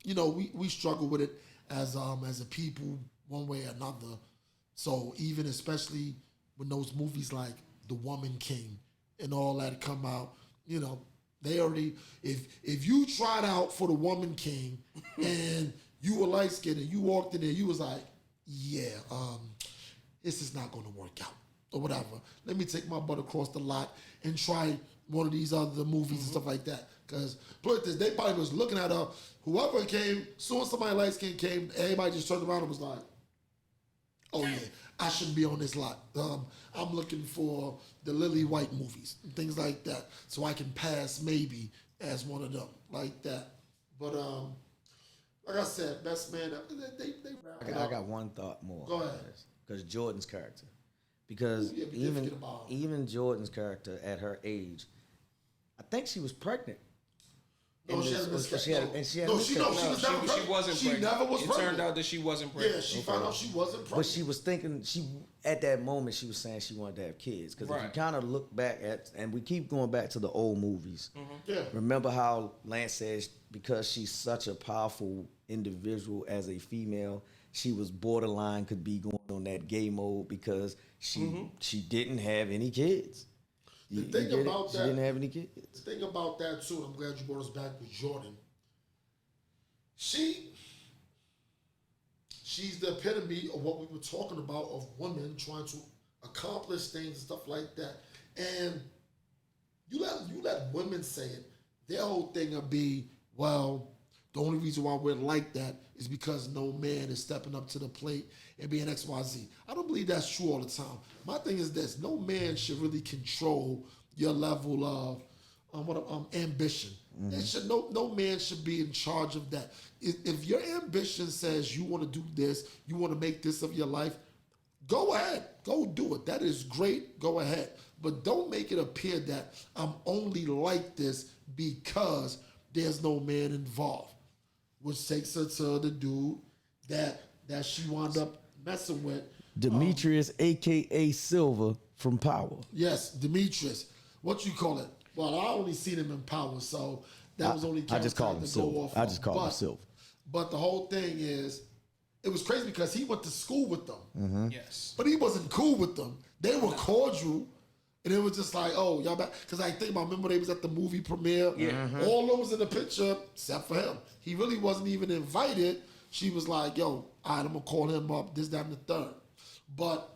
you know, we struggle with it as a people one way or another. So even especially when those movies like The Woman King and all that come out, you know, they already, if you tried out for The Woman King and you were light skinned and you walked in there, you was like, yeah, this is not going to work out or whatever. Let me take my butt across the lot and try one of these other movies and stuff like that. Because put it this, they probably was looking at her. Whoever came, soon as somebody light skin came, everybody just turned around and was like, "Oh yeah, I shouldn't be on this lot. I'm looking for the Lily White movies and things like that, so I can pass maybe as one of them like that." But like I said, best man. I got one thought more. Go ahead. Because Jordan's character, because Yeah, we did forget about him. even Jordan's character at her age, I think she was pregnant. No, she had a miscarriage. And she had No, a she miscarriage. was never pregnant. She wasn't She pregnant. never was It pregnant. turned out that she wasn't pregnant. Yeah, she found out she wasn't pregnant. But she was thinking, at that moment, she was saying she wanted to have kids. Because if you Right. kind of look back at, and we keep going back to the old movies, Yeah. remember how Lance says because she's such a powerful individual as a female, she was borderline could be going on that gay mode because she didn't have any kids. The thing get it? about She that, didn't have any kids. the thing about that too, and I'm glad you brought us back with Jordan. She's the epitome of what we were talking about of women trying to accomplish things and stuff like that. And you let women say it. Their whole thing will be, well, the only reason why we're like that is because no man is stepping up to the plate and being XYZ. I don't believe that's true all the time. My thing is this: no man should really control your level of ambition. It should, no man should be in charge of that. If your ambition says you want to do this, you want to make this of your life, go ahead, go do it. That is great. Go ahead, but don't make it appear that I'm only like this because there's no man involved, which takes her to the dude that she wound up messing with. Demetrius, a.k.a. Silver from Power. Yes, Demetrius. What you call it? Well, I only seen him in Power, so that was only. I just called him to Silver. go off I of. just called him Silver. But the whole thing is, it was crazy because he went to school with them, Yes. but he wasn't cool with them. They were cordial, and it was just like, oh, y'all back. Because I think I remember they was at the movie premiere. Yeah. All of them was in the picture except for him. He really wasn't even invited. She was like, yo, all right, I'm gonna call him up. This, that, and the third. But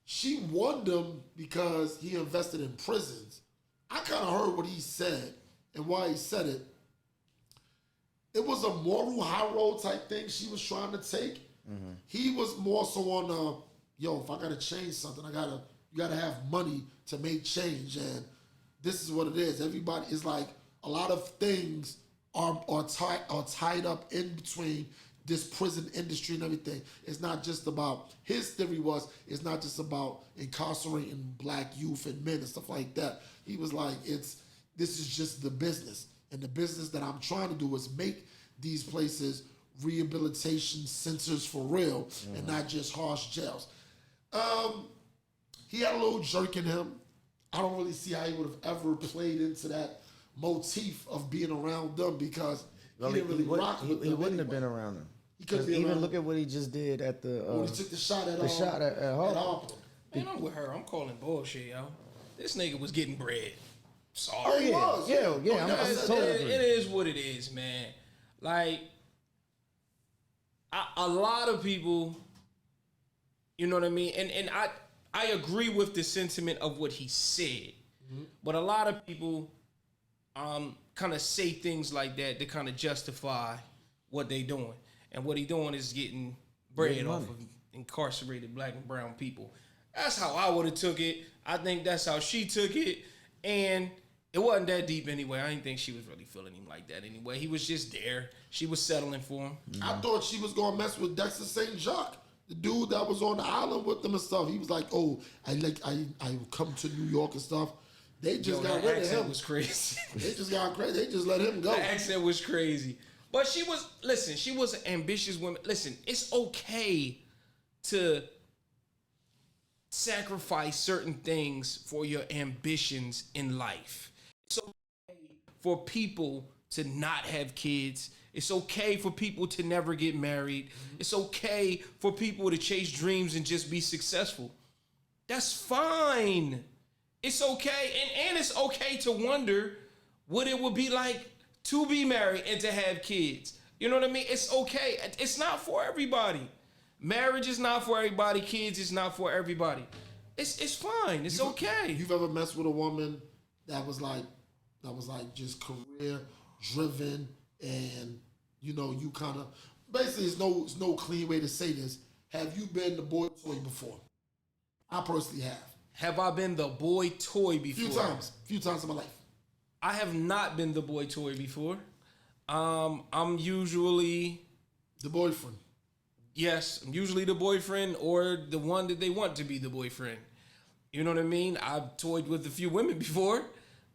she won them because he invested in prisons. I kind of heard what he said and why he said it. It was a moral high road type thing she was trying to take. He was more so on yo, if I gotta change something, you gotta have money to make change, and this is what it is. Everybody is like, a lot of things are tied up in between this prison industry and everything. It's not just about, his theory was, it's not just about incarcerating black youth and men and stuff like that. He was like, this is just the business. And the business that I'm trying to do is make these places rehabilitation centers for real and not just harsh jails. He had a little jerk in him. I don't really see how he would have ever played into that motif of being around them because he didn't really rock with them. He wouldn't have anyway. been around them. He couldn't 'Cause be even around look at what he just did at the when he took the shot at Harper. Harper. Man, I'm with her. I'm calling bullshit, yo. This nigga was getting bread. Sorry. Oh, he was. yeah. Oh, I'm It totally agree. is what it is, man. Like, a lot of people, you know what I mean? And I agree with the sentiment of what he said. But a lot of people kind of say things like that to kind of justify what they doing. And what he doing is getting bread off of incarcerated black and brown people. That's how I would have took it. I think that's how she took it. And it wasn't that deep anyway. I didn't think she was really feeling him like that anyway. He was just there. She was settling for him. I thought she was gonna mess with Dexter St. Jacques, the dude that was on the island with them and stuff. He was like, "Oh, I come to New York and stuff." They just got rid of him. Was crazy. They just got crazy. They just let him go. The accent was crazy. But she was an ambitious woman. Listen, it's okay to sacrifice certain things for your ambitions in life. It's okay for people to not have kids. It's okay for people to never get married. It's okay for people to chase dreams and just be successful. That's fine. It's okay. And it's okay to wonder what it would be like to be married and to have kids. You know what I mean? It's okay. It's not for everybody. Marriage is not for everybody. Kids is not for everybody. It's fine. It's okay. You've ever messed with a woman that was like just career driven, and you know, you kind of basically it's no clean way to say this. Have you been the boy toy before? I personally have. Have I been the boy toy before? Few times in my life. I have not been the boy toy before. I'm usually The boyfriend. yes, I'm usually the boyfriend or the one that they want to be the boyfriend. You know what I mean? I've toyed with a few women before,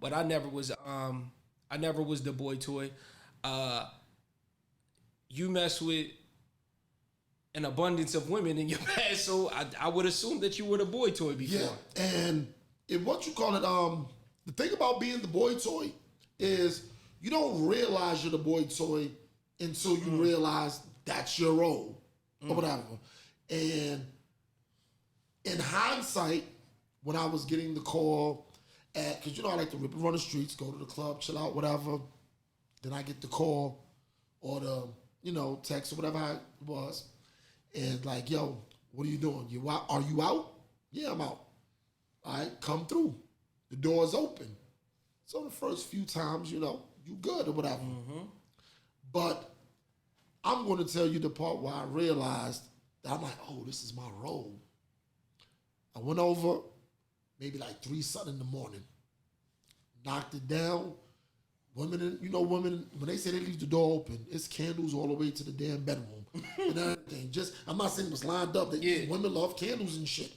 but I never was the boy toy. You mess with an abundance of women in your past, so I would assume that you were the boy toy before. Yeah, and if what you call it, the thing about being the boy toy is you don't realize you're the boy toy until you realize that's your role or whatever. And in hindsight, when I was getting the call because you know I like to rip and run the streets, go to the club, chill out, whatever. Then I get the call or the text or whatever it was, and like, yo, what are you doing? You out? Are you out? Yeah, I'm out. All right, come through. The door's open. So the first few times, you good or whatever. But I'm going to tell you the part where I realized that I'm like, oh, this is my role. I went over maybe like 3 something in the morning, knocked it down. Women, women, when they say they leave the door open, it's candles all the way to the damn bedroom and everything. I'm not saying it was lined up. Women love candles and shit.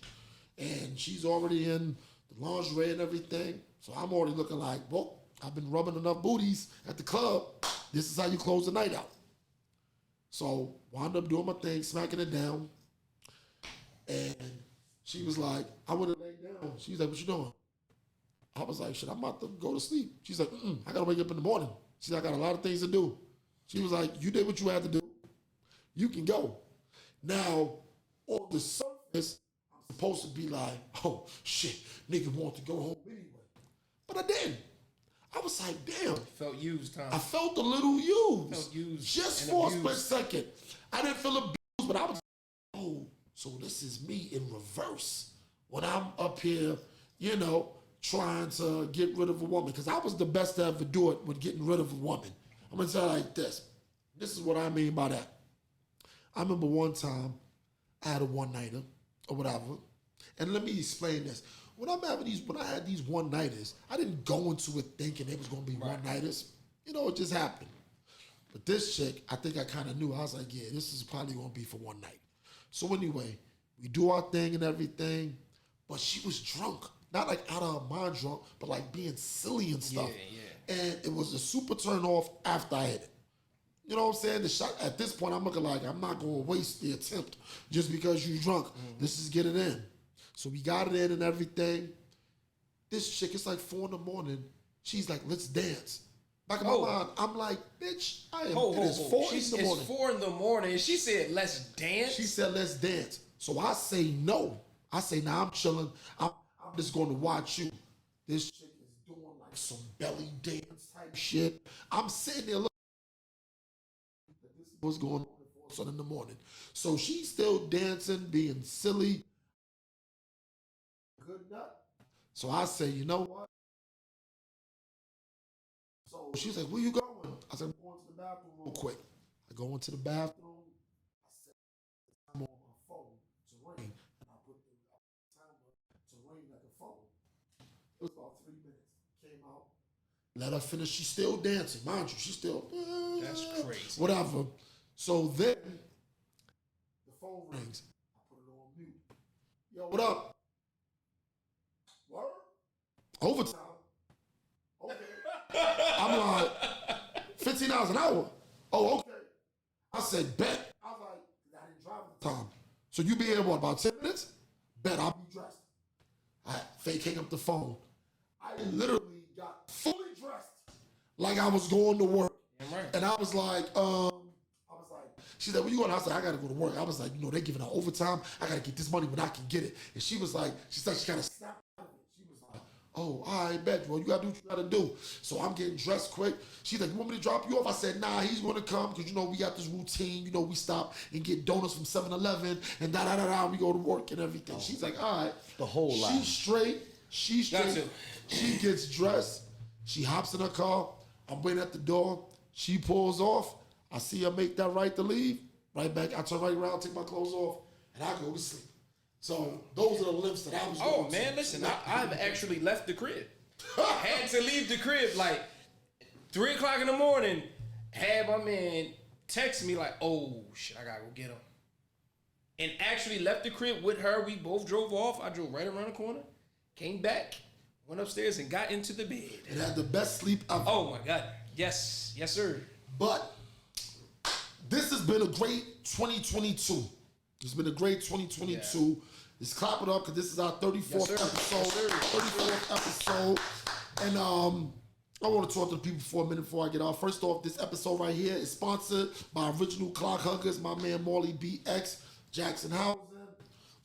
And she's already in the lingerie and everything. So I'm already looking like, well, I've been rubbing enough booties at the club. This is how you close the night out. So wound up doing my thing, smacking it down. And she was like, I would have laid down. She was like, what you doing? I was like, shit, I'm about to go to sleep. She's like, I gotta wake up in the morning. She's like, I got a lot of things to do. She was like, you did what you had to do. You can go. Now, on the surface, I'm supposed to be like, oh, shit, nigga want to go home anyway. But I didn't. I was like, damn. Felt used, huh? I felt a little used. Felt used. Just for a split second. I didn't feel abused, but I was like, oh, so this is me in reverse. When I'm up here, trying to get rid of a woman. Because I was the best to ever do it with getting rid of a woman. I'm going to tell you like this. This is what I mean by that. I remember one time I had a one-nighter or whatever. And let me explain this. When I had these one-nighters, I didn't go into it thinking it was going to be one-nighters. It just happened. But this chick, I think I kind of knew. I was like, yeah, this is probably going to be for one night. So anyway, we do our thing and everything. But she was drunk. Not like out of her mind drunk, but like being silly and stuff. Yeah. And it was a super turn off after I hit it. You know what I'm saying? The shot at this point, I'm looking like I'm not gonna waste the attempt just because you drunk. This is get it in. So we got it in and everything. This chick, it's like 4 in the morning. She's like, let's dance. Back in my mind, I'm like, bitch, it is 4 in the morning. It's 4 in the morning. And she said, let's dance. She said, let's dance. So I say no. I say, nah, I'm chilling. I'm just going to watch you. This chick is doing like some belly dance type shit. I'm sitting there looking. This is what's going on at 4 in the morning. So she's still dancing, being silly. Good nut. So I say, you know what? So she's like, where you going? I said, I'm going to the bathroom real quick. I go into the bathroom. I set the time on my phone to ring. And I put the timer to ring like a phone. It was about 3 minutes. Came out. Let her finish. She's still dancing. Mind you, she's still. That's crazy. Whatever. So then the phone rings. I put it on mute. Yo, what up? Word? Overtime. Okay. I'm like, $15 an hour. Oh, okay. I said, bet. I was like, I didn't drive at the time. So you be here, what, about 10 minutes? Bet I'll be dressed. I fake hang up the phone. I literally got fully dressed like I was going to work. Right. And I was like, she said, where you going? I said, I got to go to work. I was like, they're giving out overtime. I got to get this money when I can get it. And she was like, she kind of snapped out of it. She was like, oh, all right, bet. Well, you got to do what you got to do. So I'm getting dressed quick. She's like, you want me to drop you off? I said, nah, he's going to come because, we got this routine. We stop and get donuts from 7-Eleven and da-da-da-da. We go to work and everything. She's like, all right. The whole line. She's straight. She gets dressed. She hops in her car. I'm waiting at the door. She pulls off. I see her make that right to leave. Right back. I turn right around, take my clothes off, and I go to sleep. So those are the lengths that I was going Oh man, to. listen, I've actually left the crib. Had to leave the crib like 3 o'clock in the morning. Had my man text me like, "Oh shit, I gotta go get him." And actually left the crib with her. We both drove off. I drove right around the corner, came back, went upstairs, and got into the bed. And had the best sleep ever. Oh my God, yes, yes sir. But this has been a great 2022. It's been a great 2022. Yeah. Let's clap it up because this is our 34th Yes, sir. episode. Yes, sir. 34th episode. And I want to talk to the people for a minute before I get off. First off, this episode right here is sponsored by Original Clock Huggers, my man Marley BX, Jackson Housing,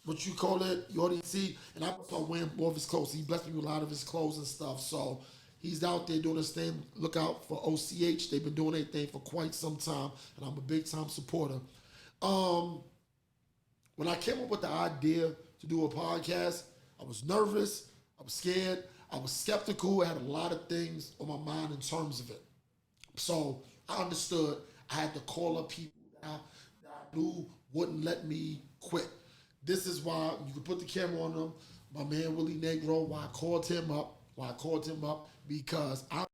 what you call it, you already see. And I start wearing more of his clothes. He blessed me with a lot of his clothes and stuff. So he's out there doing his thing. Look out for OCH. They've been doing their thing for quite some time, and I'm a big time supporter. When I came up with the idea to do a podcast, I was nervous, I was scared, I was skeptical. I had a lot of things on my mind in terms of it. So I understood I had to call up people that I knew wouldn't let me quit. This is why you can put the camera on them. My man Willie Negro, why I called him up, because I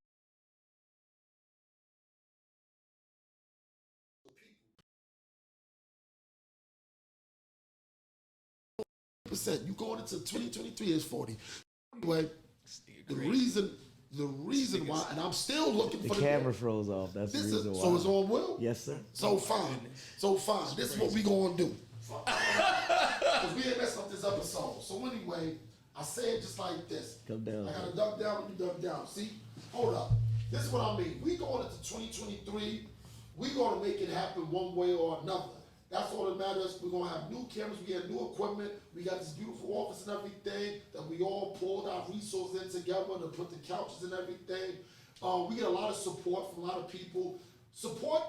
you going into 2023 is 40. Anyway, the reason why, and I'm still looking for The camera froze off. That's the reason why. So it's on Will? Yes, sir. So fine. This is what we gonna do. Because we ain't messing up this episode. So anyway, I say it just like this. Come down. I gotta duck down when you duck down. See? Hold up. This is what I mean. We going into 2023. We gonna make it happen one way or another. That's all that matters. We're gonna have new cameras, we have new equipment, we got this beautiful office and everything that we all pulled our resources in together to put the couches and everything. We get a lot of support from a lot of people. Support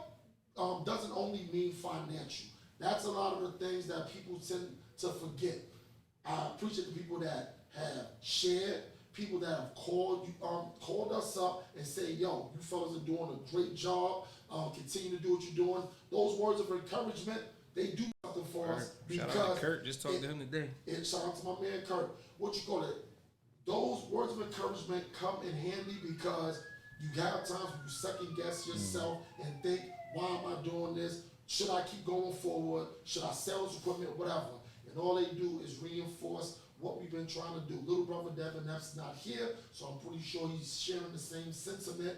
doesn't only mean financial. That's a lot of the things that people tend to forget. I appreciate the people that have shared, people that have called us up and say, yo, you fellas are doing a great job. Continue to do what you're doing. Those words of encouragement, they do something for us. Shout Because out to Kurt. Just talked to him today. And shout out to my man Kurt. What you call it? Those words of encouragement come in handy because you have times when you second guess yourself and think, why am I doing this? Should I keep going forward? Should I sell this equipment? Whatever. And all they do is reinforce what we've been trying to do. Little brother Devin Epps not here, so I'm pretty sure he's sharing the same sentiment.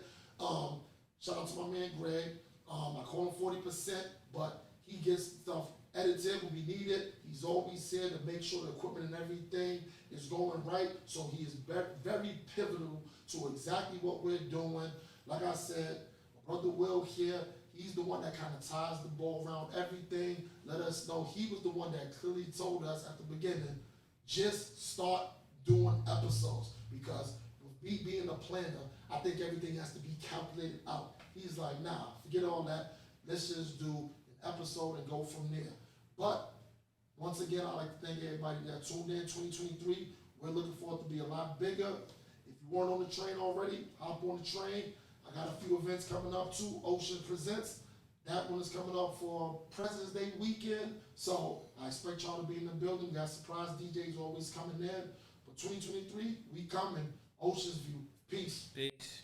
Shout out to my man Greg. I call him 40%, but he gets stuff edited when we need it. He's always here to make sure the equipment and everything is going right. So he is very pivotal to exactly what we're doing. Like I said, my brother Will here, he's the one that kind of ties the ball around everything. Let us know he was the one that clearly told us at the beginning, just start doing episodes. Because with me being a planner, I think everything has to be calculated out. He's like, nah, forget all that. Let's just do an episode and go from there. But once again, I'd like to thank everybody that tuned in 2023. We're looking forward to be a lot bigger. If you weren't on the train already, hop on the train. I got a few events coming up too. Oshin Presents. That one is coming up for President's Day weekend. So I expect y'all to be in the building. We got surprise DJs always coming in. But 2023, we coming. Ocean's View. Peace. Peace.